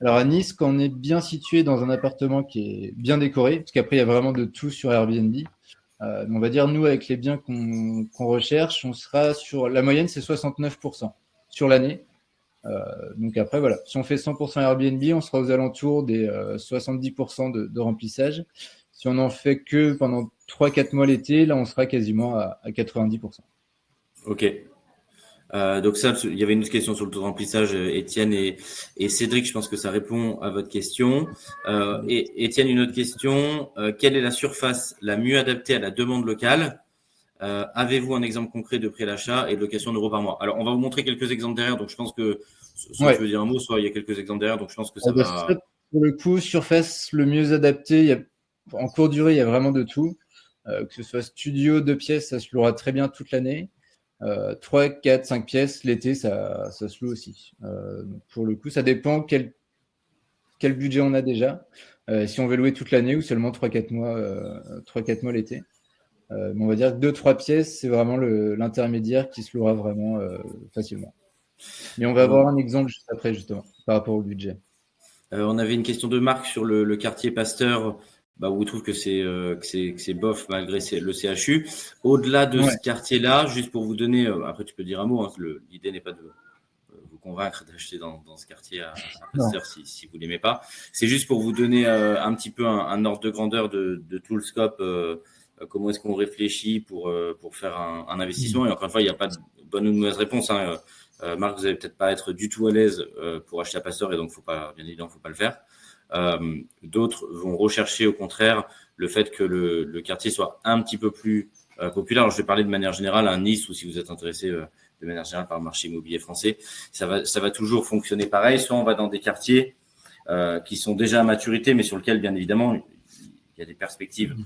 Alors à Nice, quand on est bien situé dans un appartement qui est bien décoré, parce qu'après il y a vraiment de tout sur Airbnb, on va dire nous avec les biens qu'on recherche, on sera sur la moyenne, c'est 69% sur l'année. Donc après voilà, si on fait 100% Airbnb, on sera aux alentours des 70% de remplissage. Si on en fait que pendant 3-4 mois l'été, là on sera quasiment à 90%. Ok. Donc ça, il y avait une question sur le taux de remplissage, Étienne et Cédric, je pense que ça répond à votre question. Et Étienne, une autre question, quelle est la surface la mieux adaptée à la demande locale? Avez-vous un exemple concret de prix à l'achat et de location d'euros par mois? Alors, on va vous montrer quelques exemples derrière, donc je pense que soit tu veux dire un mot, soit il y a quelques exemples derrière, donc je pense que ça va… Pour le coup, surface le mieux adapté, en courte durée, il y a vraiment de tout. Que ce soit studio, 2 pièces, ça se louera très bien toute l'année. 3, 4, 5 pièces, l'été, ça se loue aussi. Pour le coup, ça dépend quel budget on a déjà. Si on veut louer toute l'année ou seulement 3-4 mois l'été. Mais on va dire que 2-3 pièces, c'est vraiment l'intermédiaire qui se louera vraiment facilement. Mais on va avoir un exemple juste après, justement, par rapport au budget. On avait une question de Marc sur le quartier Pasteur, où on trouve que c'est bof malgré le CHU. Au-delà de ce quartier-là, juste pour vous donner, après tu peux dire un mot, hein, l'idée n'est pas vous convaincre d'acheter dans ce quartier à Non. Pasteur si vous ne l'aimez pas. C'est juste pour vous donner un petit peu un ordre de grandeur de tout le scope, comment est-ce qu'on réfléchit pour faire un investissement. Et encore une fois, il n'y a pas de bonne ou de mauvaise réponse. Hein. Marc, vous n'allez peut-être pas être du tout à l'aise pour acheter à Pasteur et donc bien évidemment, il ne faut pas le faire. D'autres vont rechercher au contraire le fait que le quartier soit un petit peu plus populaire. Alors, je vais parler de manière générale à Nice, ou si vous êtes intéressé de manière générale par le marché immobilier français, ça va toujours fonctionner pareil. Soit on va dans des quartiers qui sont déjà à maturité, mais sur lesquels, bien évidemment, il y a des perspectives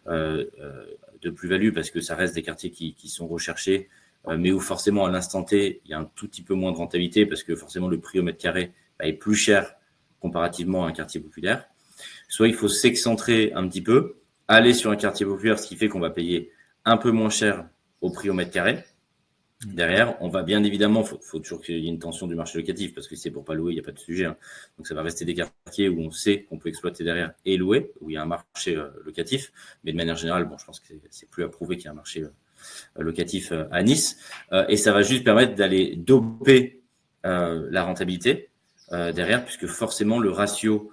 de plus-value parce que ça reste des quartiers qui sont recherchés, mais où forcément à l'instant T, il y a un tout petit peu moins de rentabilité parce que forcément le prix au mètre carré est plus cher comparativement à un quartier populaire. Soit il faut s'excentrer un petit peu, aller sur un quartier populaire, ce qui fait qu'on va payer un peu moins cher au prix au mètre carré. Derrière, on va bien évidemment, faut toujours qu'il y ait une tension du marché locatif parce que si c'est pour pas louer, il n'y a pas de sujet. Hein. Donc ça va rester des quartiers où on sait qu'on peut exploiter derrière et louer, où il y a un marché locatif. Mais de manière générale, bon, je pense que c'est plus à prouver qu'il y a un marché locatif à Nice. Et ça va juste permettre d'aller doper la rentabilité derrière, puisque forcément le ratio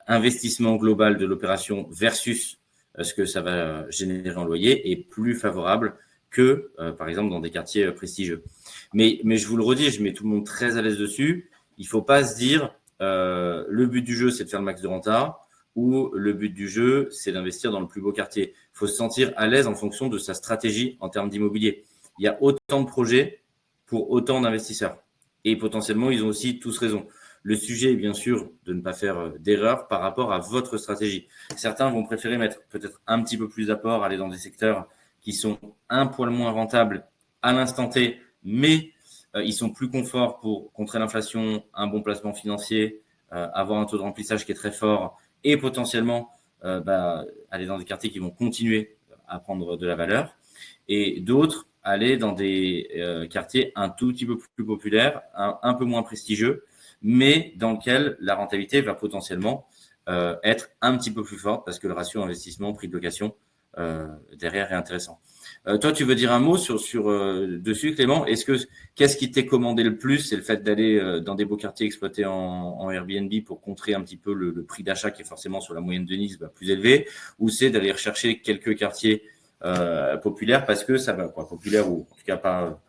investissement global de l'opération versus ce que ça va générer en loyer est plus favorable que, par exemple, dans des quartiers prestigieux. Mais je vous le redis, je mets tout le monde très à l'aise dessus. Il ne faut pas se dire le but du jeu, c'est de faire le max de renta ou le but du jeu, c'est d'investir dans le plus beau quartier. Il faut se sentir à l'aise en fonction de sa stratégie en termes d'immobilier. Il y a autant de projets pour autant d'investisseurs. Et potentiellement, ils ont aussi tous raison. Le sujet est bien sûr de ne pas faire d'erreur par rapport à votre stratégie. Certains vont préférer mettre peut-être un petit peu plus d'apport, aller dans des secteurs qui sont un poil moins rentables à l'instant T, mais ils sont plus conforts pour contrer l'inflation, un bon placement financier, avoir un taux de remplissage qui est très fort et potentiellement aller dans des quartiers qui vont continuer à prendre de la valeur. Et d'autres, aller dans des quartiers un tout petit peu plus populaires, un peu moins prestigieux, mais dans lesquels la rentabilité va potentiellement être un petit peu plus forte parce que le ratio investissement-prix de location derrière est intéressant. Toi, tu veux dire un mot sur dessus, Clément? Qu'est-ce qui t'est commandé le plus? C'est le fait d'aller dans des beaux quartiers exploités en Airbnb pour contrer un petit peu le prix d'achat qui est forcément sur la moyenne de Nice plus élevé, ou c'est d'aller rechercher quelques quartiers populaires parce que ça va, populaires ou en tout cas pas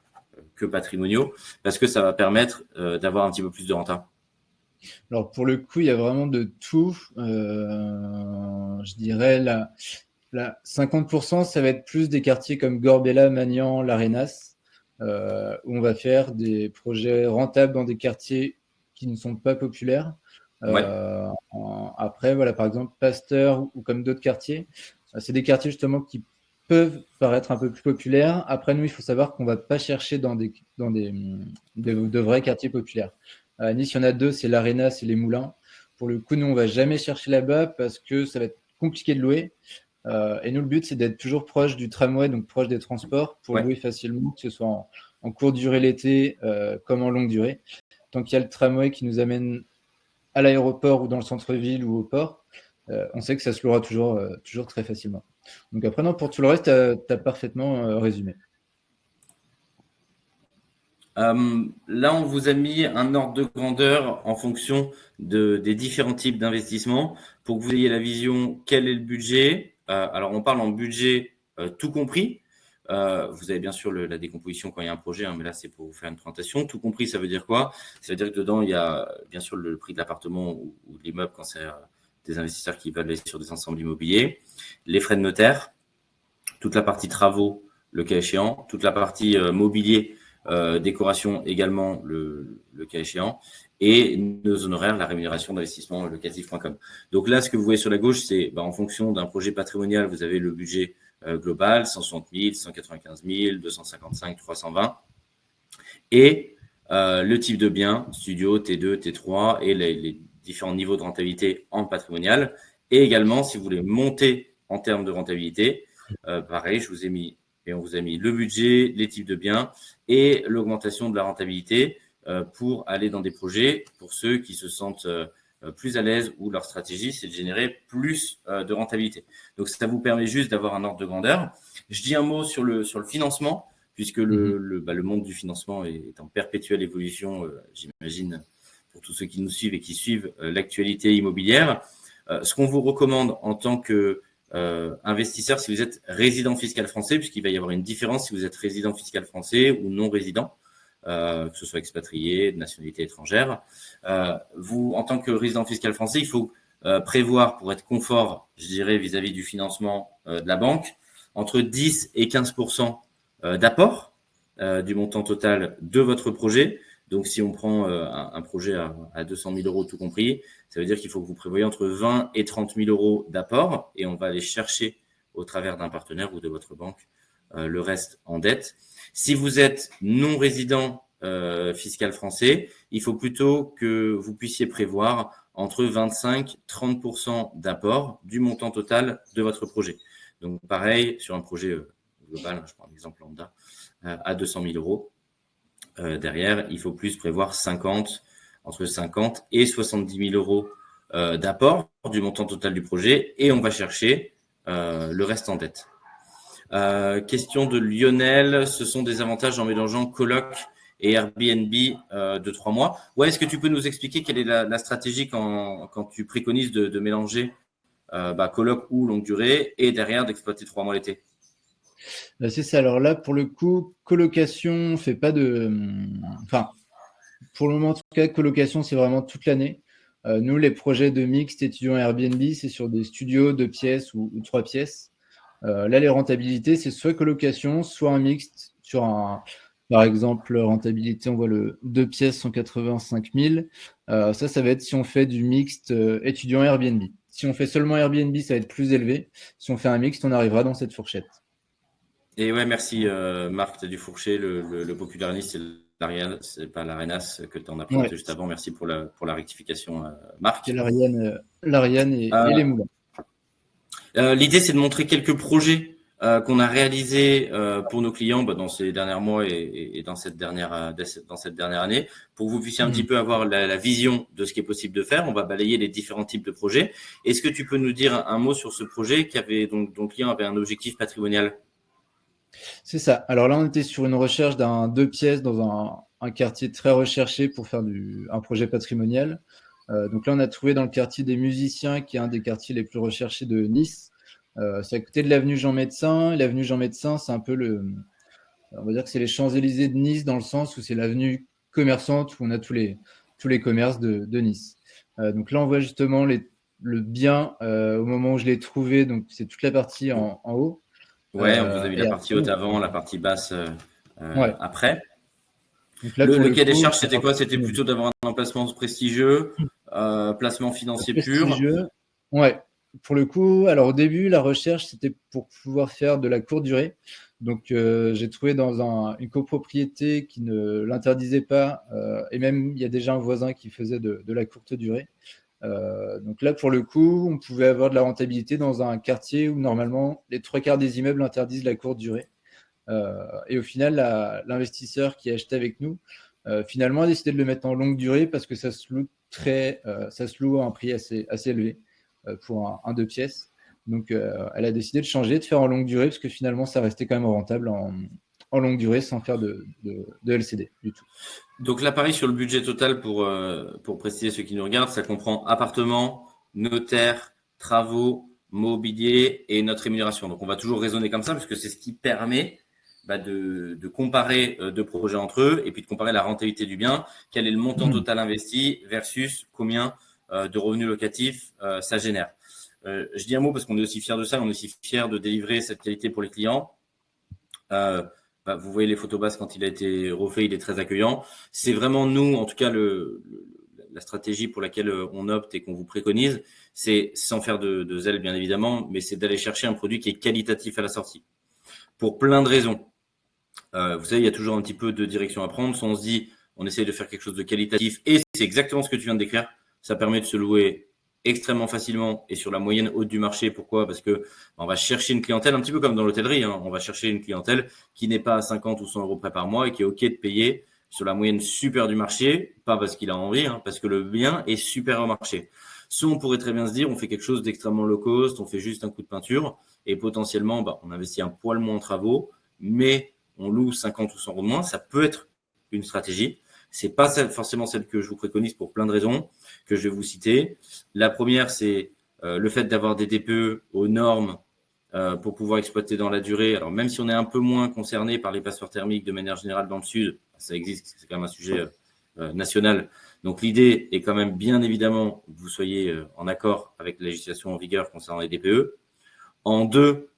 que patrimoniaux, parce que ça va permettre d'avoir un petit peu plus de renta? Alors pour le coup, il y a vraiment de tout. Je dirais là 50%, ça va être plus des quartiers comme Gorbella, Magnan, l'Arenas, où on va faire des projets rentables dans des quartiers qui ne sont pas populaires. Après, voilà, par exemple, Pasteur ou comme d'autres quartiers, c'est des quartiers justement qui peuvent paraître un peu plus populaires. Après, nous, il faut savoir qu'on ne va pas chercher dans de vrais quartiers populaires. À Nice, il y en a deux, c'est l'Arenas et les Moulins. Pour le coup, nous, on ne va jamais chercher là-bas parce que ça va être compliqué de louer. Et nous, le but, c'est d'être toujours proche du tramway, donc proche des transports, pour louer facilement, que ce soit en courte durée l'été comme en longue durée. Tant qu'il y a le tramway qui nous amène à l'aéroport ou dans le centre-ville ou au port, on sait que ça se louera toujours très facilement. Donc après, non, pour tout le reste, tu as parfaitement résumé. Là, on vous a mis un ordre de grandeur en fonction des différents types d'investissements pour que vous ayez la vision quel est le budget. Alors, on parle en budget tout compris. Vous avez bien sûr la décomposition quand il y a un projet, mais là, c'est pour vous faire une présentation. Tout compris, ça veut dire quoi? Ça veut dire que dedans, il y a bien sûr le prix de l'appartement ou de l'immeuble quand c'est des investisseurs qui veulent aller sur des ensembles immobiliers, les frais de notaire, toute la partie travaux, le cas échéant, toute la partie mobilier, décoration également le cas échéant, et nos honoraires, la rémunération d'investissement locatif.com. Donc là, ce que vous voyez sur la gauche, c'est en fonction d'un projet patrimonial, vous avez le budget global, 160 000, 195 000, 255, 320, et le type de bien, studio, T2, T3, et les différents niveaux de rentabilité en patrimonial, et également, si vous voulez monter en termes de rentabilité, pareil, on vous a mis le budget, les types de biens et l'augmentation de la rentabilité pour aller dans des projets pour ceux qui se sentent plus à l'aise ou leur stratégie, c'est de générer plus de rentabilité. Donc, ça vous permet juste d'avoir un ordre de grandeur. Je dis un mot sur le financement puisque le monde du financement est en perpétuelle évolution, j'imagine, pour tous ceux qui nous suivent et qui suivent l'actualité immobilière. Ce qu'on vous recommande en tant que investisseur, si vous êtes résident fiscal français, puisqu'il va y avoir une différence si vous êtes résident fiscal français ou non résident, que ce soit expatrié, de nationalité étrangère. Vous, en tant que résident fiscal français, il faut prévoir, pour être confort, je dirais, vis-à-vis du financement de la banque, entre 10 et 15% d'apport du montant total de votre projet. Donc, si on prend un projet à 200 000 euros tout compris, ça veut dire qu'il faut que vous prévoyez entre 20 et 30 000 euros d'apport et on va aller chercher au travers d'un partenaire ou de votre banque le reste en dette. Si vous êtes non résident fiscal français, il faut plutôt que vous puissiez prévoir entre 25 et 30% d'apport du montant total de votre projet. Donc, pareil, sur un projet global, je prends un exemple lambda, à 200 000 euros. Derrière, il faut plus prévoir entre 50 et 70 000 euros d'apport du montant total du projet et on va chercher le reste en dette. Question de Lionel, ce sont des avantages en mélangeant coloc et Airbnb de 3 mois. Ouais, est-ce que tu peux nous expliquer quelle est la stratégie quand tu préconises de mélanger coloc ou longue durée et derrière d'exploiter 3 mois l'été? C'est ça. Alors là, pour le coup, colocation, on fait pas de. Enfin, pour le moment, en tout cas, colocation, c'est vraiment toute l'année. Nous, les projets de mixte étudiants Airbnb, c'est sur des studios 2 pièces ou 3 pièces. Là, les rentabilités, c'est soit colocation, soit un mixte sur un. Par exemple, rentabilité, on voit le 2 pièces, 185 000. Ça va être si on fait du mixte étudiant Airbnb. Si on fait seulement Airbnb, ça va être plus élevé. Si on fait un mixte, on arrivera dans cette fourchette. Et ouais, merci Marc, tu as du fourcher, le popularisme, c'est l'Ariane, c'est pas l'Arenas que tu en as présenté juste avant. Merci pour la rectification, Marc. C'est l'Ariane et les moulins. L'idée, c'est de montrer quelques projets qu'on a réalisés pour nos clients dans ces derniers mois et dans cette dernière année, pour que vous puissiez un petit peu avoir la vision de ce qui est possible de faire. On va balayer les différents types de projets. Est-ce que tu peux nous dire un mot sur ce projet dont le client avait un objectif patrimonial? C'est ça. Alors là, on était sur une recherche d'un 2 pièces dans un quartier très recherché pour faire un projet patrimonial. Donc là, on a trouvé dans le quartier des Musiciens, qui est un des quartiers les plus recherchés de Nice. C'est à côté de l'avenue Jean Médecin. L'avenue Jean Médecin, c'est un peu on va dire que c'est les Champs-Élysées de Nice, dans le sens où c'est l'avenue commerçante où on a tous les commerces de Nice. Donc là, on voit justement le bien au moment où je l'ai trouvé. Donc c'est toute la partie en haut. Ouais, vous avez la partie haute avant, la partie basse après. Donc là, le cahier des charges, c'était quoi? C'était plutôt d'avoir un emplacement prestigieux, placement financier pur. Ouais, pour le coup, alors au début, la recherche, c'était pour pouvoir faire de la courte durée. Donc, j'ai trouvé dans une copropriété qui ne l'interdisait pas, et même il y a déjà un voisin qui faisait de la courte durée. Donc là, pour le coup, on pouvait avoir de la rentabilité dans un quartier où normalement les 3/4 des immeubles interdisent la courte durée. Et au final, l'investisseur qui a acheté avec nous, finalement, a décidé de le mettre en longue durée parce que ça se loue à un prix assez élevé pour un 2 pièces. Donc, elle a décidé de changer, de faire en longue durée parce que finalement, ça restait quand même rentable en longue durée sans faire de LCD du tout. Donc là, pareil, sur le budget total, pour préciser ceux qui nous regardent, ça comprend appartement, notaire, travaux, mobilier et notre rémunération. Donc on va toujours raisonner comme ça parce que c'est ce qui permet de comparer deux projets entre eux et puis de comparer la rentabilité du bien, quel est le montant total investi versus combien de revenus locatifs ça génère. Je dis un mot parce qu'on est aussi fiers de ça, on est aussi fiers de délivrer cette qualité pour les clients. Vous voyez les photos basses quand il a été refait, il est très accueillant. C'est vraiment nous, en tout cas, la stratégie pour laquelle on opte et qu'on vous préconise, c'est sans faire de zèle bien évidemment, mais c'est d'aller chercher un produit qui est qualitatif à la sortie. Pour plein de raisons. Vous savez, il y a toujours un petit peu de direction à prendre. Si on se dit, on essaye de faire quelque chose de qualitatif, et c'est exactement ce que tu viens de décrire, ça permet de se louer extrêmement facilement et sur la moyenne haute du marché. Pourquoi? Parce que on va chercher une clientèle, un petit peu comme dans l'hôtellerie, on va chercher une clientèle qui n'est pas à 50 ou 100 euros près par mois et qui est OK de payer sur la moyenne super du marché, pas parce qu'il a envie, parce que le bien est super au marché. Soit on pourrait très bien se dire, on fait quelque chose d'extrêmement low cost, on fait juste un coup de peinture et potentiellement, on investit un poil moins en travaux, mais on loue 50 ou 100 euros de moins, ça peut être une stratégie. C'est pas forcément celle que je vous préconise pour plein de raisons que je vais vous citer. La première, c'est le fait d'avoir des DPE aux normes pour pouvoir exploiter dans la durée. Alors, même si on est un peu moins concerné par les passoires thermiques de manière générale dans le Sud, ça existe, c'est quand même un sujet national. Donc, l'idée est quand même bien évidemment que vous soyez en accord avec la législation en vigueur concernant les DPE. En deux,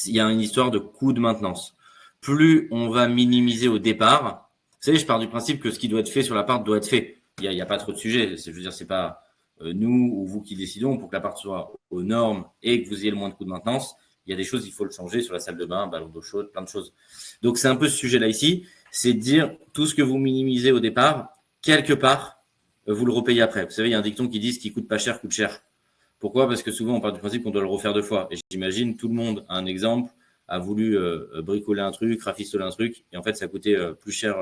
il y a une histoire de coût de maintenance. Plus on va minimiser au départ, vous savez, je pars du principe que ce qui doit être fait sur l'appart doit être fait. Il y a pas trop de sujets. Je veux dire, c'est pas nous ou vous qui décidons pour que l'appart soit aux normes et que vous ayez le moins de coûts de maintenance. Il y a des choses, il faut le changer sur la salle de bain, ballon d'eau chaude, plein de choses. Donc, c'est un peu ce sujet-là ici. C'est de dire tout ce que vous minimisez au départ, quelque part, vous le repayez après. Vous savez, il y a un dicton qui dit ce qui coûte pas cher coûte cher. Pourquoi? Parce que souvent, on part du principe qu'on doit le refaire 2 fois. Et j'imagine, tout le monde a un exemple, a voulu bricoler un truc, rafistoler un truc, et en fait, ça coûtait plus cher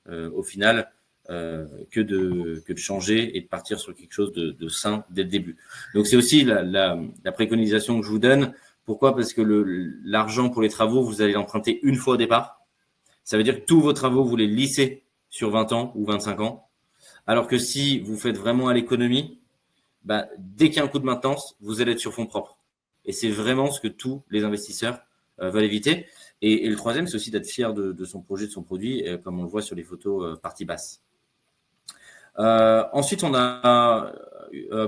au final que de changer et de partir sur quelque chose de sain dès le début. Donc, c'est aussi la préconisation que je vous donne. Pourquoi? Parce que l'argent pour les travaux, vous allez l'emprunter une fois au départ. Ça veut dire que tous vos travaux, vous les lissez sur 20 ans ou 25 ans. Alors que si vous faites vraiment à l'économie, bah, dès qu'il y a un coup de maintenance, vous allez être sur fonds propres. Et c'est vraiment ce que tous les investisseurs veulent éviter. Et le troisième, c'est aussi d'être fier de son projet, de son produit, comme on le voit sur les photos partie basse. Ensuite, on a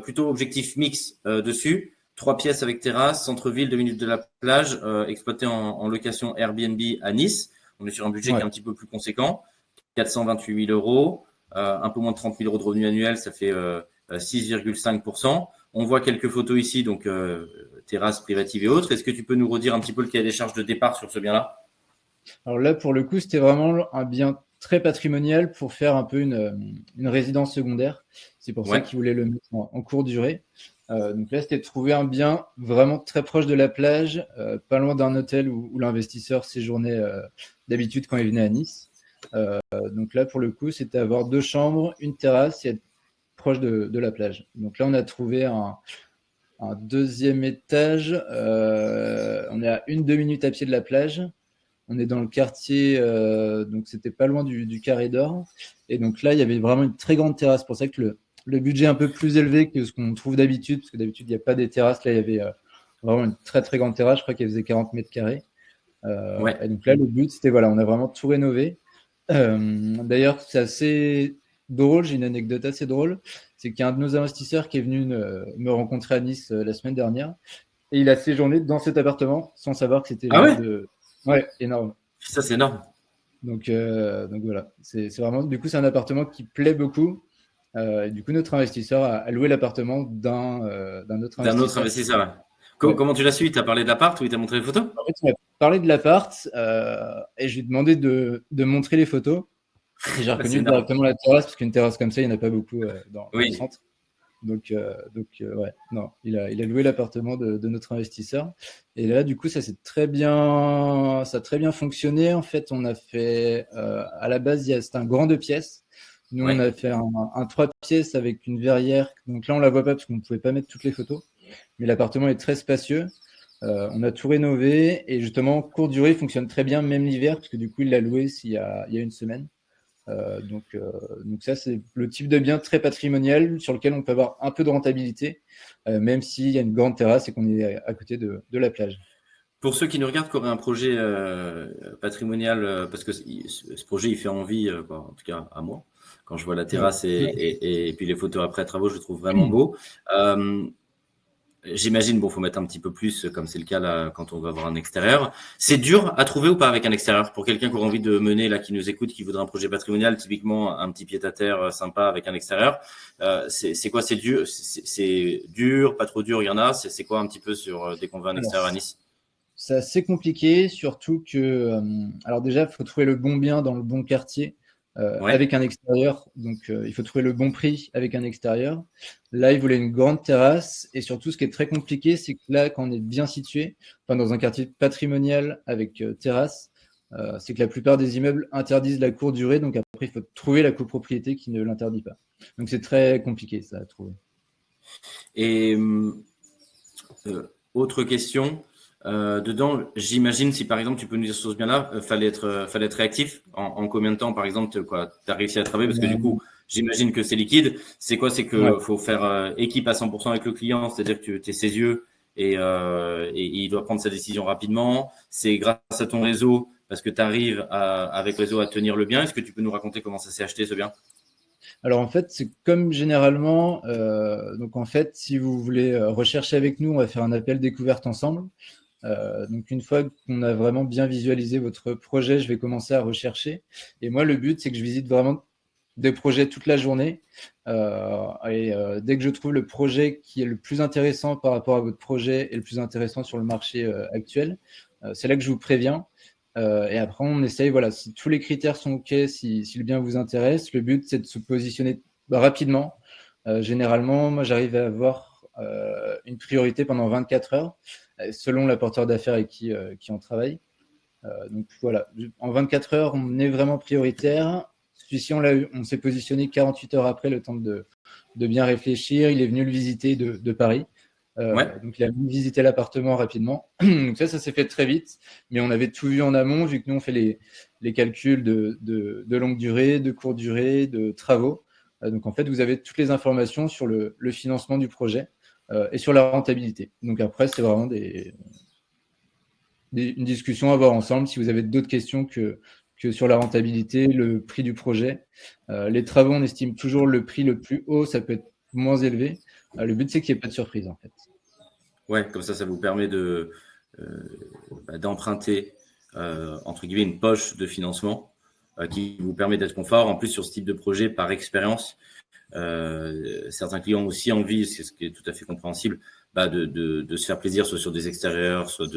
plutôt objectif mix dessus. 3 pièces avec terrasse, centre-ville, 2 minutes de la plage, exploité en location Airbnb à Nice. On est sur un budget qui est un petit peu plus conséquent, 428 000 euros, un peu moins de 30 000 euros de revenus annuels, ça fait 6,5%. On voit quelques photos ici, donc terrasse privative et autres. Est-ce que tu peux nous redire un petit peu le cahier des charges de départ sur ce bien-là? Alors là, pour le coup, c'était vraiment un bien très patrimonial pour faire un peu une résidence secondaire. C'est pour ça qu'ils voulaient le mettre en courte durée. Donc là, c'était de trouver un bien vraiment très proche de la plage, pas loin d'un hôtel où l'investisseur séjournait d'habitude quand il venait à Nice. Donc là, pour le coup, c'était avoir 2 chambres, une terrasse et être proche de la plage. Donc là, on a trouvé un 2e étage. On est à 1-2 minutes à pied de la plage. On est dans le quartier, donc c'était pas loin du Carré d'Or. Et donc là, il y avait vraiment une très grande terrasse. C'est pour ça que le budget est un peu plus élevé que ce qu'on trouve d'habitude, parce que d'habitude, il n'y a pas des terrasses. Là, il y avait vraiment une très, très grande terrasse. Je crois qu'elle faisait 40 mètres carrés. Et donc là, le but, c'était, voilà, on a vraiment tout rénové. D'ailleurs, c'est assez drôle. J'ai une anecdote assez drôle. C'est qu'il y a un de nos investisseurs qui est venu me rencontrer à Nice la semaine dernière. Et il a séjourné dans cet appartement sans savoir que c'était Ouais, énorme. Ça, c'est énorme. Donc voilà, c'est vraiment, du coup, c'est un appartement qui plaît beaucoup. Et du coup, notre investisseur a loué l'appartement d'un autre investisseur. D'un autre investisseur, ouais. Comment tu l'as su? Tu as parlé de l'appart ou il t'a montré les photos? En fait, il m'a parlé de l'appart et je lui ai demandé de montrer les photos. Et j'ai reconnu directement la terrasse, parce qu'une terrasse comme ça, il n'y en a pas beaucoup dans le centre. Donc ouais, non, il a loué l'appartement de notre investisseur. Et là, du coup, ça a très bien fonctionné. En fait, on a fait, à la base, c'était un grand 2 pièces. Nous, on a fait un 3 pièces avec une verrière. Donc là, on la voit pas parce qu'on ne pouvait pas mettre toutes les photos. Mais l'appartement est très spacieux. On a tout rénové et justement, courte durée, il fonctionne très bien, même l'hiver, parce que du coup, il l'a loué il y a une semaine. Donc ça, c'est le type de bien très patrimonial sur lequel on peut avoir un peu de rentabilité, même s'il y a une grande terrasse et qu'on est à côté de la plage. Pour ceux qui nous regardent, qui auraient un projet patrimonial, parce que ce projet, il fait envie, en tout cas à moi, quand je vois la terrasse et puis les photos après travaux, je le trouve vraiment beau. J'imagine, faut mettre un petit peu plus, comme c'est le cas là, quand on va avoir un extérieur. C'est dur à trouver ou pas avec un extérieur? Pour quelqu'un qui aurait envie de mener, là, qui nous écoute, qui voudrait un projet patrimonial, typiquement un petit pied-à-terre sympa avec un extérieur, c'est quoi? C'est dur? C'est dur, pas trop dur, il y en a? C'est quoi un petit peu dès qu'on veut un extérieur à Nice? C'est assez compliqué, surtout que, alors déjà, il faut trouver le bon bien dans le bon quartier. Avec un extérieur, donc il faut trouver le bon prix avec un extérieur. Là, il voulait une grande terrasse et surtout, ce qui est très compliqué, c'est que là, quand on est bien situé, dans un quartier patrimonial avec terrasse, c'est que la plupart des immeubles interdisent la courte durée, donc après, il faut trouver la copropriété qui ne l'interdit pas. Donc c'est très compliqué, ça, à trouver. Et autre question, Dedans, j'imagine, si par exemple tu peux nous dire sur ce bien-là, fallait être réactif. En combien de temps, par exemple, tu as réussi à travailler? Parce que du coup, j'imagine que c'est liquide. C'est quoi? C'est que faut faire équipe à 100% avec le client, c'est-à-dire que tu es ses yeux et il doit prendre sa décision rapidement. C'est grâce à ton réseau, parce que tu arrives avec le réseau à tenir le bien. Est-ce que tu peux nous raconter comment ça s'est acheté, ce bien? Alors en fait, c'est comme généralement, donc en fait, si vous voulez rechercher avec nous, on va faire un appel découverte ensemble. Donc une fois qu'on a vraiment bien visualisé votre projet, je vais commencer à rechercher. Et moi, le but, c'est que je visite vraiment des projets toute la journée. Dès que je trouve le projet qui est le plus intéressant par rapport à votre projet et le plus intéressant sur le marché actuel, c'est là que je vous préviens. Et après, on essaye, voilà, si tous les critères sont OK, si le bien vous intéresse, le but, c'est de se positionner rapidement. Généralement, moi, j'arrive à avoir une priorité pendant 24 heures, selon l'apporteur d'affaires avec qui on travaille. Donc voilà, en 24 heures, on est vraiment prioritaire. Celui-ci, on s'est positionné 48 heures après, le temps de bien réfléchir. Il est venu le visiter de Paris. Donc, il a visité l'appartement rapidement. Donc ça s'est fait très vite, mais on avait tout vu en amont, vu que nous, on fait les calculs de longue durée, de courte durée, de travaux. Donc, en fait, vous avez toutes les informations sur le financement du projet et sur la rentabilité. Donc, après, c'est vraiment une discussion à avoir ensemble. Si vous avez d'autres questions que sur la rentabilité, le prix du projet. Les travaux, on estime toujours le prix le plus haut, ça peut être moins élevé. Le but, c'est qu'il n'y ait pas de surprise, en fait. Ouais, comme ça vous permet d'emprunter, entre guillemets, une poche de financement qui vous permet d'être confort. En plus, sur ce type de projet, par expérience, certains clients ont aussi envie, c'est ce qui est tout à fait compréhensible, de se faire plaisir, soit sur des extérieurs, soit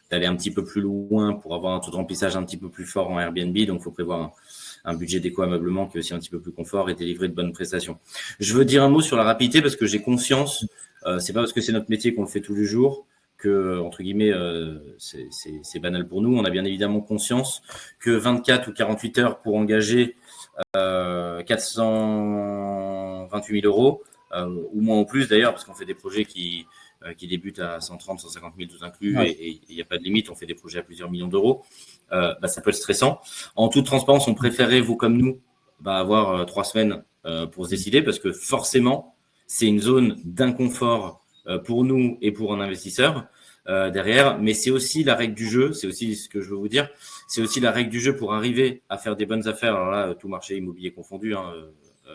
d'aller un petit peu plus loin pour avoir un taux de remplissage un petit peu plus fort en Airbnb. Donc, il faut prévoir un budget d'éco-ameublement qui est aussi un petit peu plus confort et délivrer de bonnes prestations. Je veux dire un mot sur la rapidité parce que j'ai conscience, c'est pas parce que c'est notre métier qu'on le fait tous les jours que, entre guillemets, c'est banal pour nous. On a bien évidemment conscience que 24 ou 48 heures pour engager 428 000 euros, ou moins ou plus d'ailleurs, parce qu'on fait des projets qui débutent à 130, 150 000 tout inclus, et il n'y a pas de limite, on fait des projets à plusieurs millions d'euros. Ça peut être stressant. En toute transparence, on préférait, vous comme nous, avoir 3 semaines pour se décider, parce que forcément, c'est une zone d'inconfort pour nous et pour un investisseur derrière, mais c'est aussi la règle du jeu, c'est aussi ce que je veux vous dire, c'est aussi la règle du jeu pour arriver à faire des bonnes affaires, alors là, tout marché immobilier confondu,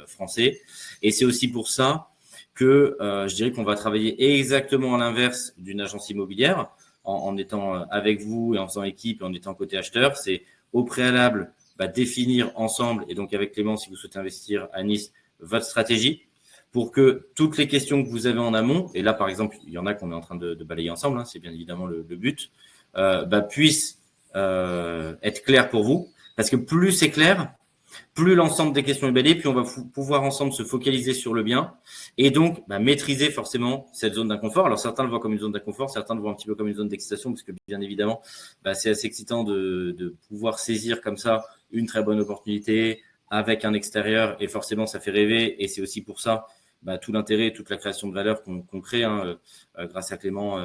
français, et c'est aussi pour ça que je dirais qu'on va travailler exactement à l'inverse d'une agence immobilière, en étant avec vous et en faisant équipe et en étant côté acheteur. C'est au préalable définir ensemble, et donc avec Clément, si vous souhaitez investir à Nice, votre stratégie, pour que toutes les questions que vous avez en amont, et là par exemple, il y en a qu'on est en train de balayer ensemble, c'est bien évidemment le but, puissent être claires pour vous, parce que plus c'est clair, plus l'ensemble des questions est balayé, plus on va pouvoir ensemble se focaliser sur le bien et donc maîtriser forcément cette zone d'inconfort. Alors certains le voient comme une zone d'inconfort, certains le voient un petit peu comme une zone d'excitation, parce que bien évidemment, c'est assez excitant de pouvoir saisir comme ça une très bonne opportunité avec un extérieur, et forcément ça fait rêver, et c'est aussi pour ça tout l'intérêt et toute la création de valeur qu'on crée grâce à Clément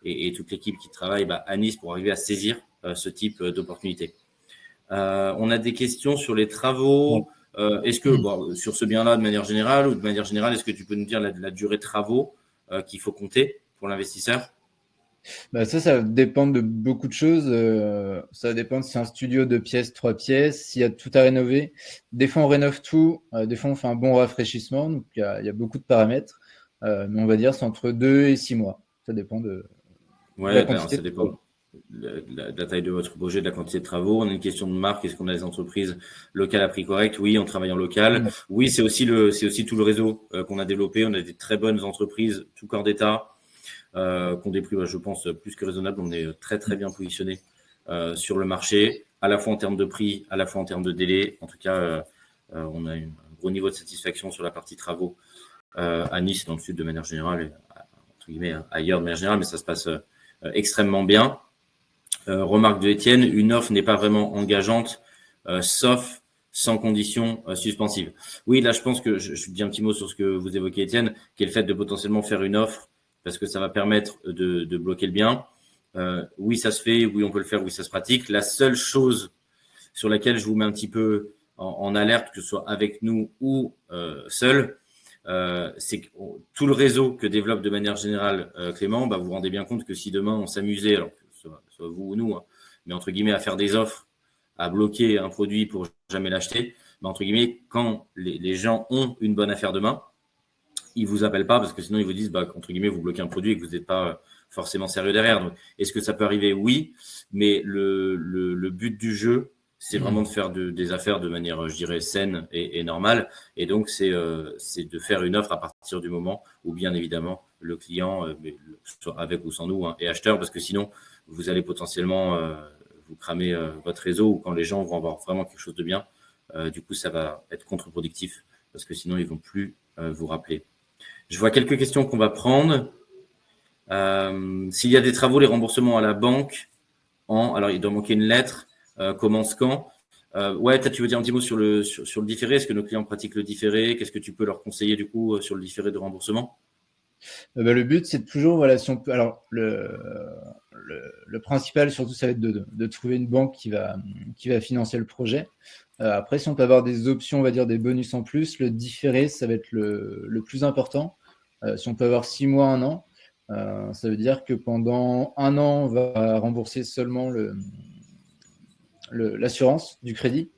et toute l'équipe qui travaille à Nice pour arriver à saisir ce type d'opportunité. On a des questions sur les travaux. Est-ce que, sur ce bien-là, de manière générale, ou de manière générale, est-ce que tu peux nous dire la durée de travaux qu'il faut compter pour l'investisseur? Ça dépend de beaucoup de choses. Ça dépend de si c'est un studio 2 pièces, 3 pièces, s'il y a tout à rénover. Des fois, on rénove tout. Des fois, on fait un bon rafraîchissement. Donc, il y a beaucoup de paramètres. Mais on va dire c'est entre 2 et 6 mois. Ça dépend de la quantité. Ça dépend de la taille de votre projet, de la quantité de travaux. On a une question de marque. Est-ce qu'on a des entreprises locales à prix correct? Oui, on travaille en local. Oui, c'est aussi tout le réseau qu'on a développé. On a des très bonnes entreprises, tout corps d'État, qui ont des prix, je pense, plus que raisonnables. On est très, très bien positionné sur le marché, à la fois en termes de prix, à la fois en termes de délai. En tout cas, on a un gros niveau de satisfaction sur la partie travaux à Nice, dans le sud de manière générale, et, entre guillemets ailleurs de manière générale, mais ça se passe extrêmement bien. Remarque de Étienne, une offre n'est pas vraiment engageante, sauf sans condition suspensive. Oui, là, je pense que je dis un petit mot sur ce que vous évoquez, Étienne, qui est le fait de potentiellement faire une offre, parce que ça va permettre de bloquer le bien. Oui, ça se fait, oui, on peut le faire, oui, ça se pratique. La seule chose sur laquelle je vous mets un petit peu en alerte, que ce soit avec nous ou seul, c'est que tout le réseau que développe de manière générale Clément, vous vous rendez bien compte que si demain on s'amusait, alors que ce soit vous ou nous, hein, mais entre guillemets à faire des offres, à bloquer un produit pour jamais l'acheter, entre guillemets, quand les gens ont une bonne affaire demain, ils vous appellent pas parce que sinon ils vous disent, entre guillemets, vous bloquez un produit et que vous n'êtes pas forcément sérieux derrière. Donc, est-ce que ça peut arriver? Oui, mais le but du jeu, c'est vraiment de faire des affaires de manière, je dirais, saine et normale. Et donc, c'est de faire une offre à partir du moment où, bien évidemment, le client, soit avec ou sans nous, hein, est acheteur, parce que sinon, vous allez potentiellement vous cramer votre réseau, ou quand les gens vont avoir vraiment quelque chose de bien, du coup, ça va être contre-productif, parce que sinon, ils vont plus vous rappeler. Je vois quelques questions qu'on va prendre. S'il y a des travaux, les remboursements à la banque, alors il doit manquer une lettre, commence quand? Ouais, tu veux dire un petit mot sur le différé? Est-ce que nos clients pratiquent le différé? Qu'est-ce que tu peux leur conseiller du coup sur le différé de remboursement? Le but, c'est toujours, voilà, si on peut. Alors, le principal, surtout, ça va être de trouver une banque qui va financer le projet. Après, si on peut avoir des options, on va dire des bonus en plus, le différé, ça va être le plus important. Si on peut avoir 6 mois, 1 an, ça veut dire que pendant 1 an, on va rembourser seulement l'assurance du crédit.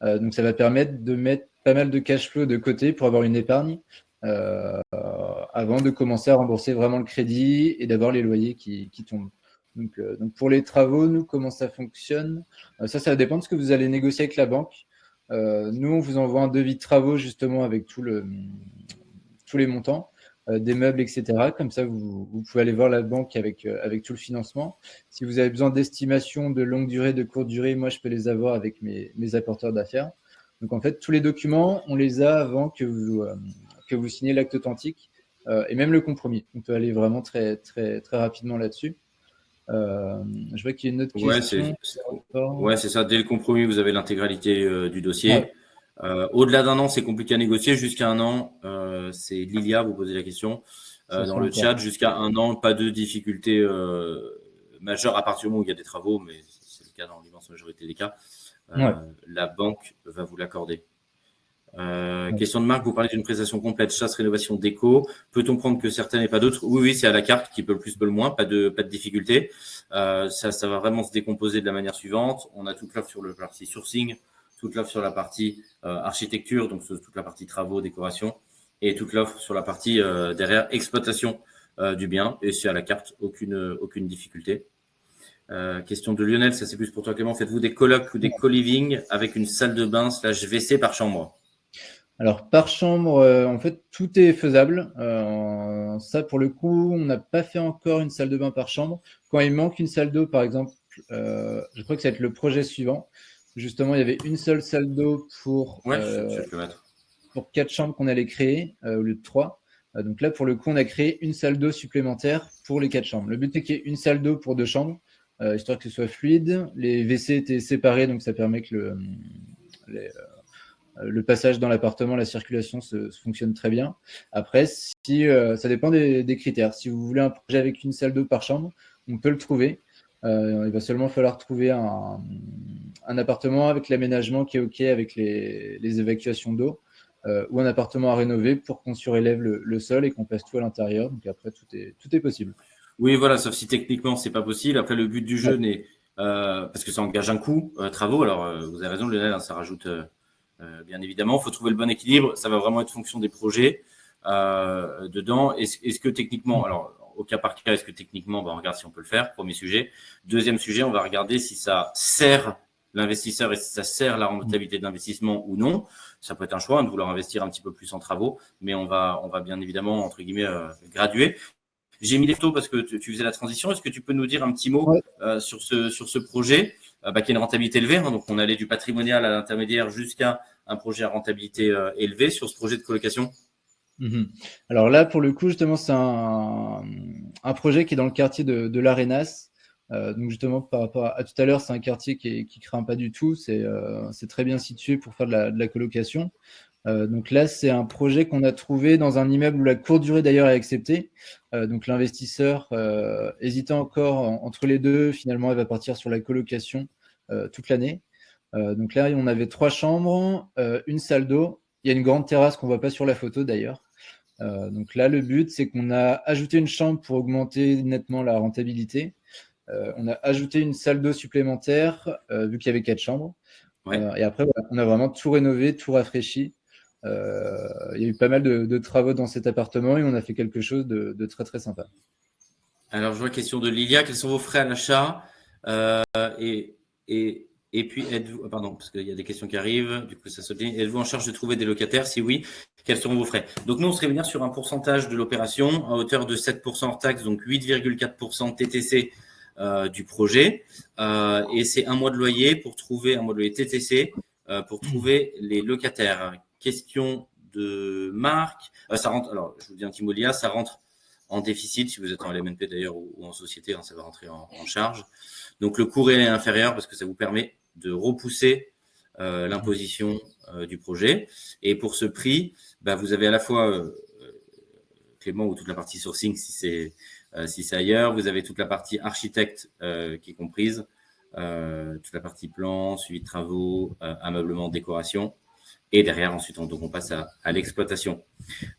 Donc, ça va permettre de mettre pas mal de cash flow de côté pour avoir une épargne avant de commencer à rembourser vraiment le crédit et d'avoir les loyers qui tombent. Donc, pour les travaux, nous, comment ça fonctionne? Ça va dépendre de ce que vous allez négocier avec la banque. Nous, on vous envoie un devis de travaux justement avec tous les montants, des meubles, etc. Comme ça, vous pouvez aller voir la banque avec tout le financement. Si vous avez besoin d'estimations de longue durée, de courte durée, moi, je peux les avoir avec mes apporteurs d'affaires. Donc, en fait, tous les documents, on les a avant que vous signiez l'acte authentique et même le compromis. On peut aller vraiment très, très, très rapidement là-dessus. Je vois qu'il y a une autre question. Ouais, c'est ça. Dès le compromis, vous avez l'intégralité du dossier. Ouais. Au-delà d'un an, c'est compliqué à négocier. Jusqu'à 1 an, c'est Lilia, vous posez la question dans le chat. Jusqu'à 1 an, pas de difficulté majeure à partir du moment où il y a des travaux, mais c'est le cas dans l'immense majorité des cas. La banque va vous l'accorder. Question de Marc, vous parlez d'une prestation complète chasse, rénovation, déco. Peut-on prendre que certaines et pas d'autres? Oui, c'est à la carte, qui peut le plus, peut le moins, pas de difficulté. Ça va vraiment se décomposer de la manière suivante. On a toute l'offre sur la partie sourcing, toute l'offre sur la partie architecture, donc toute la partie travaux, décoration, et toute l'offre sur la partie derrière exploitation du bien. Et c'est à la carte, aucune difficulté. Question de Lionel, ça c'est plus pour toi Clément. Faites-vous des colocs ou des co-living avec une salle de bain / WC par chambre? Alors, par chambre, en fait, tout est faisable. Ça, pour le coup, on n'a pas fait encore une salle de bain par chambre. Quand il manque une salle d'eau, par exemple, je crois que ça va être le projet suivant. Justement, il y avait une seule salle d'eau pour 4 chambres qu'on allait créer au lieu de 3. Donc là, pour le coup, on a créé une salle d'eau supplémentaire pour les 4 chambres. Le but, c'est qu'il y ait une salle d'eau pour 2 chambres, histoire que ce soit fluide. Les WC étaient séparés, donc ça permet que le passage dans l'appartement, la circulation se fonctionne très bien. Après, ça dépend des critères. Si vous voulez un projet avec une salle d'eau par chambre, on peut le trouver. Il va seulement falloir trouver un appartement avec l'aménagement qui est OK avec les évacuations d'eau ou un appartement à rénover pour qu'on surélève le sol et qu'on passe tout à l'intérieur. Donc après, tout est possible. Oui, voilà, sauf si techniquement, c'est pas possible. Après, le but du jeu n'est... parce que ça engage un coût, travaux. Alors, vous avez raison, Lionel, ça rajoute... bien évidemment, il faut trouver le bon équilibre. Ça va vraiment être fonction des projets dedans. Est-ce que techniquement, alors au cas par cas, est-ce que techniquement, on regarde si on peut le faire, premier sujet. Deuxième sujet, on va regarder si ça sert l'investisseur et si ça sert la rentabilité de l'investissement ou non. Ça peut être un choix de vouloir investir un petit peu plus en travaux, mais on va bien évidemment, entre guillemets, graduer. J'ai mis les photos parce que tu faisais la transition. Est-ce que tu peux nous dire un petit mot sur ce projet qui a une rentabilité élevée, hein, donc on allait du patrimonial à l'intermédiaire jusqu'à un projet à rentabilité élevée sur ce projet de colocation? Alors là, pour le coup, justement, c'est un projet qui est dans le quartier de l'Arenas. Donc justement, par rapport à tout à l'heure, c'est un quartier qui craint pas du tout. C'est très bien situé pour faire de la colocation. Donc là, c'est un projet qu'on a trouvé dans un immeuble où la courte durée d'ailleurs est acceptée. Donc l'investisseur hésitant encore entre les deux, finalement, il va partir sur la colocation toute l'année. Donc là, on avait 3 chambres, une salle d'eau. Il y a une grande terrasse qu'on ne voit pas sur la photo d'ailleurs. Donc là, le but, c'est qu'on a ajouté une chambre pour augmenter nettement la rentabilité. On a ajouté une salle d'eau supplémentaire, vu qu'il y avait 4 chambres. Ouais. Et après, voilà, on a vraiment tout rénové, tout rafraîchi. Il y a eu pas mal de travaux dans cet appartement et on a fait quelque chose de très très sympa. Alors, je vois question de Lilia. Quels sont vos frais à l'achat et, et puis, êtes-vous, pardon, parce qu'il y a des questions qui arrivent, du coup, ça saute. Êtes-vous en charge de trouver des locataires? Si oui, quels seront vos frais? Donc, nous, on serait venir sur un pourcentage de l'opération à hauteur de 7% hors taxe, donc 8,4% TTC du projet. Et c'est un mois de loyer pour trouver, un mois de loyer TTC pour trouver les locataires. Question de Marc. Ça rentre, alors, je vous dis un petit mot, Lia, ça rentre en déficit, si vous êtes en LMNP d'ailleurs ou en société, hein, ça va rentrer en charge. Donc le coût réel est inférieur parce que ça vous permet de repousser l'imposition du projet. Et pour ce prix, vous avez à la fois Clément ou toute la partie sourcing si c'est ailleurs. Vous avez toute la partie architecte qui est comprise, toute la partie plan, suivi de travaux, ameublement, décoration. Et derrière, ensuite, on passe à l'exploitation.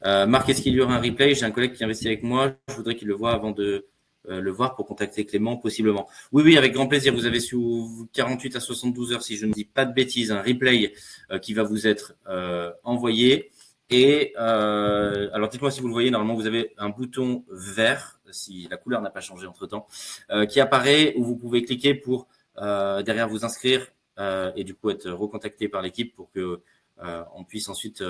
Marc, est-ce qu'il y aura un replay? J'ai un collègue qui investit avec moi. Je voudrais qu'il le voie avant de le voir pour contacter Clément, possiblement. Oui, avec grand plaisir. Vous avez sous 48 à 72 heures, si je ne dis pas de bêtises, un replay qui va vous être envoyé. Et alors, dites-moi si vous le voyez. Normalement, vous avez un bouton vert, si la couleur n'a pas changé entre-temps, qui apparaît où vous pouvez cliquer pour derrière vous inscrire et du coup être recontacté par l'équipe pour que on puisse ensuite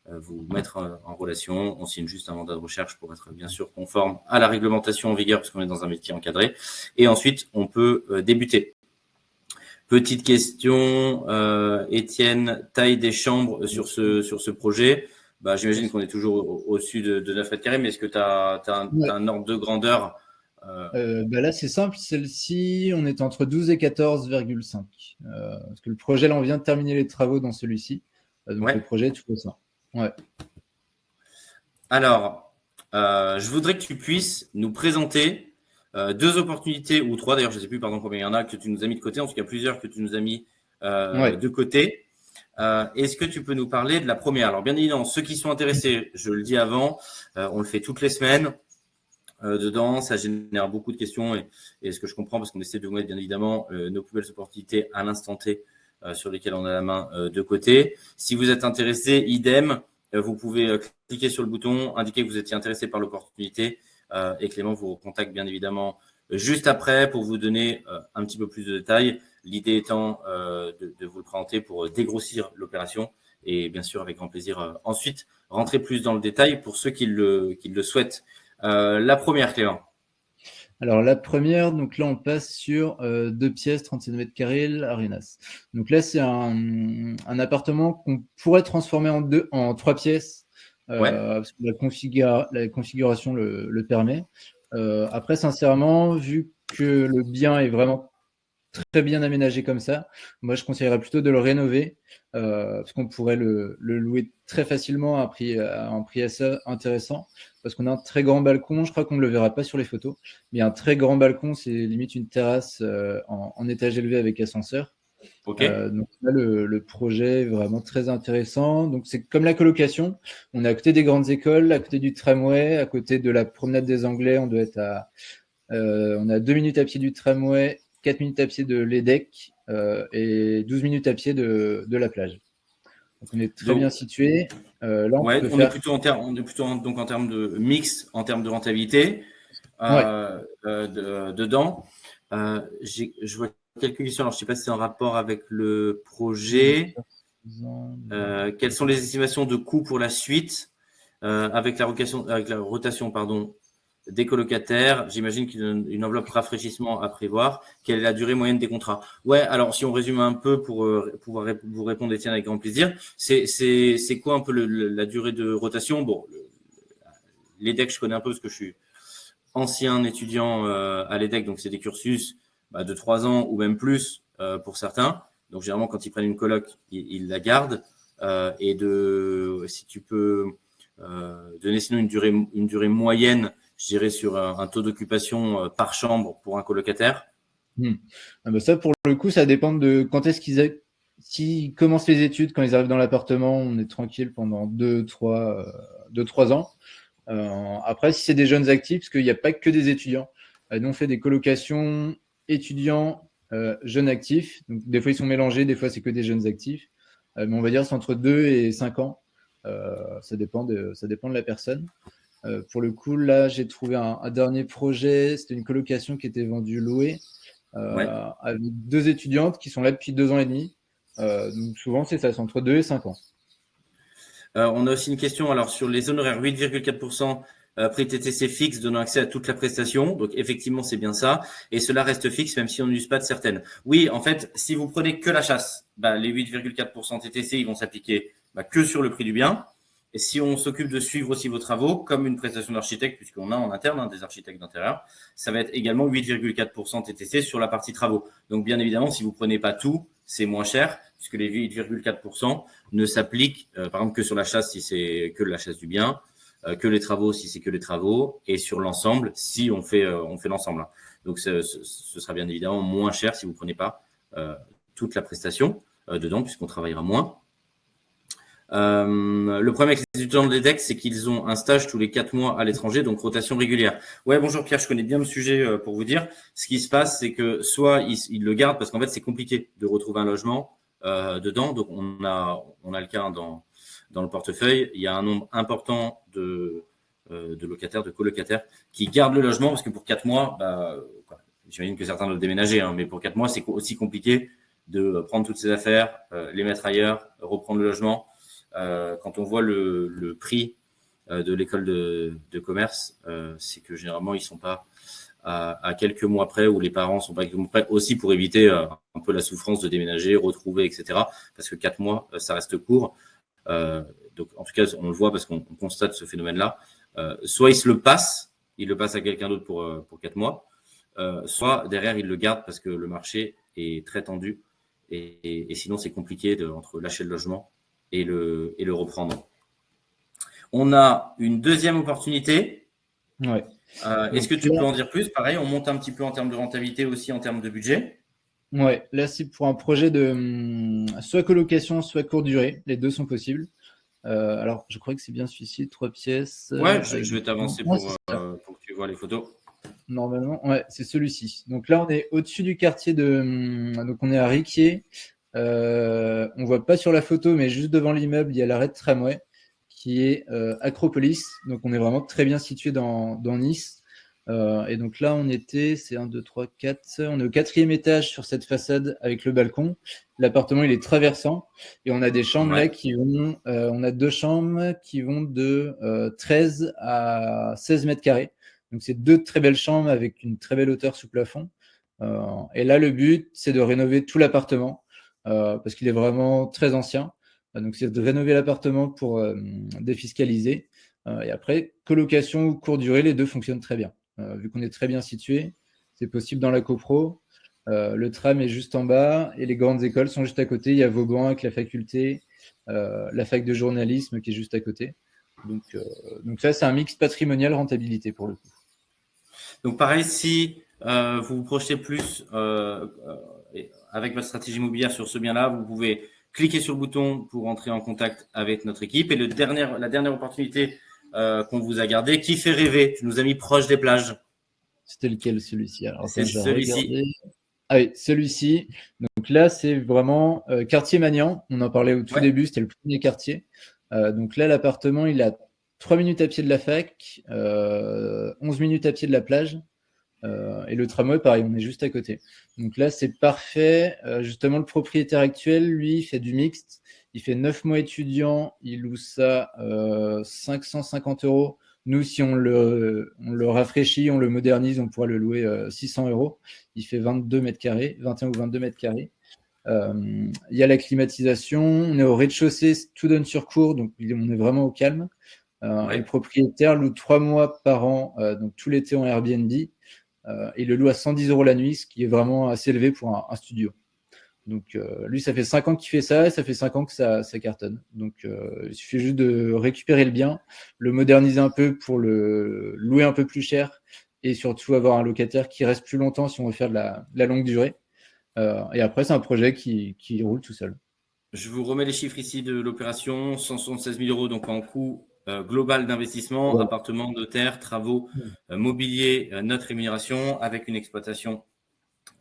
vous mettre en relation. On signe juste un mandat de recherche pour être bien sûr conforme à la réglementation en vigueur parce qu'on est dans un métier encadré. Et ensuite, on peut débuter. Petite question, Étienne, taille des chambres sur ce projet. J'imagine qu'on est toujours au-dessus de 9 mètres carrés, mais est-ce que tu as un ordre de grandeur? Là, c'est simple. Celle-ci, on est entre 12 et 14,5. Parce que le projet, là, on vient de terminer les travaux dans celui-ci. Donc, le projet est tout ça. Ouais. Alors, je voudrais que tu puisses nous présenter 2 opportunités ou 3, d'ailleurs, je ne sais plus combien il y en a que tu nous as mis de côté, en tout cas plusieurs que tu nous as mis de côté. Est-ce que tu peux nous parler de la première? Alors, bien évidemment, ceux qui sont intéressés, je le dis avant, on le fait toutes les semaines. Dedans, ça génère beaucoup de questions et ce que je comprends parce qu'on essaie de vous mettre bien évidemment nos plus belles opportunités à l'instant T sur lesquelles on a la main de côté. Si vous êtes intéressé, idem, vous pouvez cliquer sur le bouton, indiquer que vous étiez intéressé par l'opportunité et Clément vous recontacte bien évidemment juste après pour vous donner un petit peu plus de détails. L'idée étant de vous le présenter pour dégrossir l'opération et bien sûr avec grand plaisir ensuite rentrer plus dans le détail pour ceux qui le souhaitent. La première, Clément. Alors, la première, donc là, on passe sur 2 pièces, 37 mètres carrés, Arenas. Donc là, c'est un appartement qu'on pourrait transformer en 3 pièces, parce que la configuration le permet. Après, sincèrement, vu que le bien est vraiment très bien aménagé comme ça, moi, je conseillerais plutôt de le rénover, parce qu'on pourrait le louer très facilement à un prix assez intéressant. Parce qu'on a un très grand balcon, je crois qu'on ne le verra pas sur les photos, mais un très grand balcon, c'est limite une terrasse en étage élevé avec ascenseur. Ok. Donc là, le projet est vraiment très intéressant. Donc c'est comme la colocation, on est à côté des grandes écoles, à côté du tramway, à côté de la promenade des Anglais, on doit être on a 2 minutes à pied du tramway, 4 minutes à pied de l'EDEC et 12 minutes à pied de la plage. Donc on est très bien situé. Là, on est plutôt en termes de mix, en termes de rentabilité dedans. Je vois quelques questions. Alors, je ne sais pas si c'est en rapport avec le projet. Quelles sont les estimations de coûts pour la suite avec la rotation des colocataires? J'imagine qu'il y a une enveloppe rafraîchissement à prévoir. Quelle est la durée moyenne des contrats? Ouais, alors si on résume un peu pour pouvoir vous répondre, Étienne, avec grand plaisir, c'est quoi un peu la durée de rotation? Bon, l'EDEC, je connais un peu parce que je suis ancien étudiant à l'EDEC, donc c'est des cursus de 3 ans ou même plus pour certains. Donc généralement, quand ils prennent une coloc, ils la gardent. et si tu peux donner sinon une durée moyenne, je dirais sur un taux d'occupation par chambre pour un colocataire. Ça, pour le coup, ça dépend de quand est-ce s'ils commencent les études, quand ils arrivent dans l'appartement, on est tranquille pendant 2-3 ans. Après, si c'est des jeunes actifs, parce qu'il n'y a pas que des étudiants, nous on fait des colocations étudiants, jeunes actifs. Donc, des fois, ils sont mélangés, des fois, c'est que des jeunes actifs. Mais on va dire c'est entre 2 et 5 ans. Ça dépend de la personne. Pour le coup, là, j'ai trouvé un dernier projet. C'était une colocation qui était vendue louée avec 2 étudiantes qui sont là depuis 2 ans et demi. Donc, souvent, c'est ça, c'est entre 2 et 5 ans. On a aussi une question alors sur les honoraires 8,4% prix TTC fixe donnant accès à toute la prestation. Donc effectivement, c'est bien ça. Et cela reste fixe même si on n'use pas de certaines. Oui, en fait, si vous prenez que la chasse, les 8,4% TTC, ils vont s'appliquer que sur le prix du bien. Et si on s'occupe de suivre aussi vos travaux, comme une prestation d'architecte, puisqu'on a en interne des architectes d'intérieur, ça va être également 8,4% TTC sur la partie travaux. Donc bien évidemment, si vous prenez pas tout, c'est moins cher, puisque les 8,4% ne s'appliquent, par exemple, que sur la chasse si c'est que la chasse du bien, que les travaux si c'est que les travaux, et sur l'ensemble si on fait l'ensemble. Donc ce sera bien évidemment moins cher si vous prenez pas toute la prestation dedans, puisqu'on travaillera moins. Le problème avec les étudiants de l'EDEC, c'est qu'ils ont un stage tous les 4 mois à l'étranger, donc rotation régulière. Ouais, bonjour Pierre, je connais bien le sujet pour vous dire. Ce qui se passe, c'est que soit ils le gardent parce qu'en fait, c'est compliqué de retrouver un logement dedans. Donc, on a le cas dans le portefeuille. Il y a un nombre important de locataires, de colocataires qui gardent le logement parce que pour 4 mois, j'imagine que certains doivent déménager, mais pour 4 mois, c'est aussi compliqué de prendre toutes ces affaires, les mettre ailleurs, reprendre le logement. Quand on voit le prix de l'école de commerce, c'est que généralement ils sont pas à quelques mois près, ou les parents sont pas quelques mois près, aussi pour éviter un peu la souffrance de déménager, retrouver, etc. Parce que 4 mois, ça reste court. Donc en tout cas, on le voit parce qu'on constate ce phénomène-là. Soit il le passe à quelqu'un d'autre pour 4 mois, soit derrière il le garde parce que le marché est très tendu et sinon c'est compliqué entre lâcher le logement et le reprendre. On a une deuxième opportunité. Ouais. Est-ce que tu peux en dire plus? Pareil, on monte un petit peu en termes de rentabilité aussi, en termes de budget. Ouais, là c'est pour un projet de soit colocation, soit courte durée. Les deux sont possibles. Alors, je crois que c'est bien celui-ci, 3 pièces. Ouais, je vais t'avancer pour que tu vois les photos. Normalement, ouais, c'est celui-ci. Donc là, on est au-dessus du quartier donc on est à Riquier. On voit pas sur la photo, mais juste devant l'immeuble, il y a l'arrêt de tramway qui est Acropolis. Donc on est vraiment très bien situé dans Nice. Et donc là, c'est 1, 2, 3, 4. On est au 4e étage sur cette façade avec le balcon. L'appartement, il est traversant. Et on a des chambres là qui vont. On a 2 chambres qui vont de 13 à 16 mètres carrés. Donc c'est 2 très belles chambres avec une très belle hauteur sous plafond. Et là, le but, c'est de rénover tout l'appartement parce qu'il est vraiment très ancien. Donc c'est de rénover l'appartement pour défiscaliser. Et après, colocation ou courte durée, les deux fonctionnent très bien. Vu qu'on est très bien situé, c'est possible dans la copro. Le tram est juste en bas et les grandes écoles sont juste à côté. Il y a Vauban avec la faculté, la fac de journalisme qui est juste à côté. Donc ça, c'est un mix patrimonial rentabilité pour le coup. Donc pareil, si vous vous projetez plus avec votre stratégie immobilière sur ce bien-là, vous pouvez cliquer sur le bouton pour entrer en contact avec notre équipe. Et la dernière opportunité qu'on vous a gardée, qui fait rêver, tu nous as mis proche des plages. C'était lequel, celui-ci? Alors, c'est celui-ci. Ah oui, celui-ci. Donc là, c'est vraiment quartier Magnan. On en parlait au tout début, c'était le premier quartier. Donc là, l'appartement, il a 3 minutes à pied de la fac, 11 minutes à pied de la plage. Et le tramway, pareil, on est juste à côté. Donc là, c'est parfait. Justement, le propriétaire actuel, lui, il fait du mixte. Il fait 9 mois étudiant. Il loue ça 550 €. Nous, si on le rafraîchit, on le modernise, on pourra le louer 600 €. Il fait 22 mètres carrés, 21 ou 22 mètres carrés. Il y a la climatisation. On est au rez-de-chaussée, tout donne sur cour, donc on est vraiment au calme. Et le propriétaire loue 3 mois par an, donc tout l'été en Airbnb. Il le loue à 110 € la nuit, ce qui est vraiment assez élevé pour un studio. Donc, lui, ça fait 5 ans qu'il fait ça et ça fait 5 ans que ça cartonne. Donc, il suffit juste de récupérer le bien, le moderniser un peu pour le louer un peu plus cher et surtout avoir un locataire qui reste plus longtemps si on veut faire de la longue durée. Et après, c'est un projet qui roule tout seul. Je vous remets les chiffres ici de l'opération. 176 000 euros donc en coût global d'investissement, Ouais. appartement, notaire, travaux, mobilier, note rémunération, avec une exploitation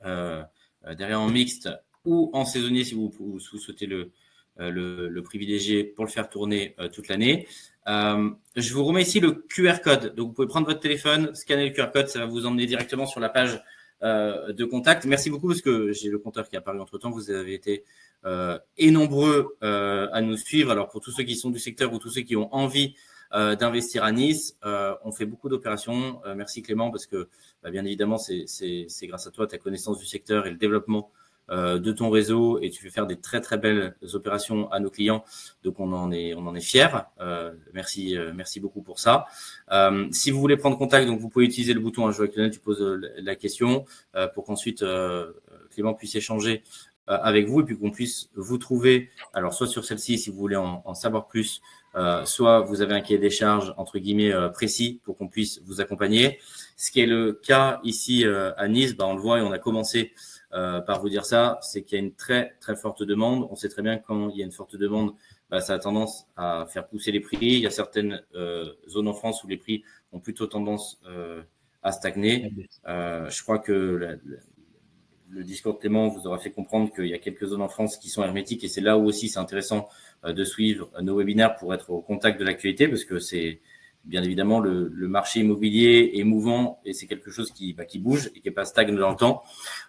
derrière en mixte ou en saisonnier si vous souhaitez le privilégier pour le faire tourner toute l'année. Je vous remets ici le QR code. Donc, vous pouvez prendre votre téléphone, scanner le QR code, ça va vous emmener directement sur la page de contact. Merci beaucoup parce que j'ai le compteur qui est apparu entre-temps. Vous avez été et nombreux à nous suivre. Alors, pour tous ceux qui sont du secteur ou tous ceux qui ont envie d'investir à Nice, on fait beaucoup d'opérations. Merci Clément parce que bien évidemment, c'est grâce à toi, ta connaissance du secteur et le développement de ton réseau et tu fais faire des très très belles opérations à nos clients. Donc on en est fiers. Merci beaucoup pour ça. Si vous voulez prendre contact, donc vous pouvez utiliser le bouton. Je vois que Lionel, tu poses la question pour qu'ensuite Clément puisse échanger avec vous et puis qu'on puisse vous trouver. Alors soit sur celle-ci si vous voulez en savoir plus, soit vous avez un cahier des charges entre guillemets précis pour qu'on puisse vous accompagner. Ce qui est le cas ici à Nice, on le voit et on a commencé par vous dire ça, c'est qu'il y a une très très forte demande. On sait très bien que quand il y a une forte demande, ça a tendance à faire pousser les prix. Il y a certaines zones en France où les prix ont plutôt tendance à stagner. Je crois que le discours de Clément vous aura fait comprendre qu'il y a quelques zones en France qui sont hermétiques et c'est là où aussi c'est intéressant de suivre nos webinaires pour être au contact de l'actualité parce que c'est bien évidemment le marché immobilier est mouvant et c'est quelque chose qui bouge et qui n'est pas stagne dans le temps.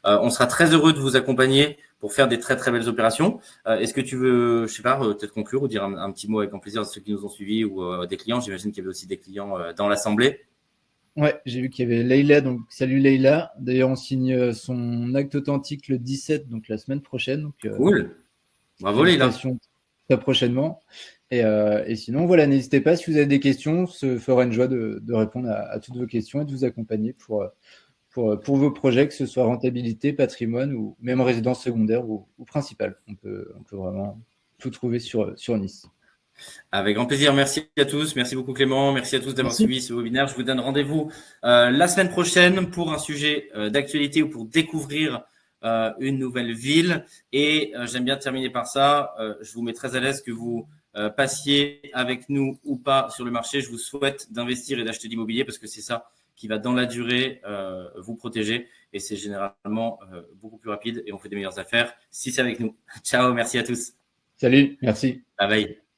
On sera très heureux de vous accompagner pour faire des très très belles opérations. Est-ce que tu veux, je sais pas, peut-être conclure ou dire un petit mot avec grand plaisir à ceux qui nous ont suivis ou des clients? J'imagine qu'il y avait aussi des clients dans l'assemblée. Ouais, j'ai vu qu'il y avait Leïla, donc salut Leïla. D'ailleurs, on signe son acte authentique le 17, donc la semaine prochaine. Donc, cool. Bravo Leïla. Très prochainement. Et sinon, voilà, n'hésitez pas si vous avez des questions, on se fera une joie de répondre à toutes vos questions et de vous accompagner pour vos projets, que ce soit rentabilité, patrimoine ou même résidence secondaire ou principale. On peut vraiment tout trouver sur Nice. Avec grand plaisir. Merci à tous. Merci beaucoup Clément. Merci à tous d'avoir suivi ce webinaire. Je vous donne rendez-vous la semaine prochaine pour un sujet d'actualité ou pour découvrir une nouvelle ville. Et j'aime bien terminer par ça. Je vous mets très à l'aise que vous passiez avec nous ou pas sur le marché. Je vous souhaite d'investir et d'acheter de l'immobilier parce que c'est ça qui va dans la durée vous protéger. Et c'est généralement beaucoup plus rapide et on fait des meilleures affaires si c'est avec nous. Ciao, merci à tous. Salut, merci. Bye bye.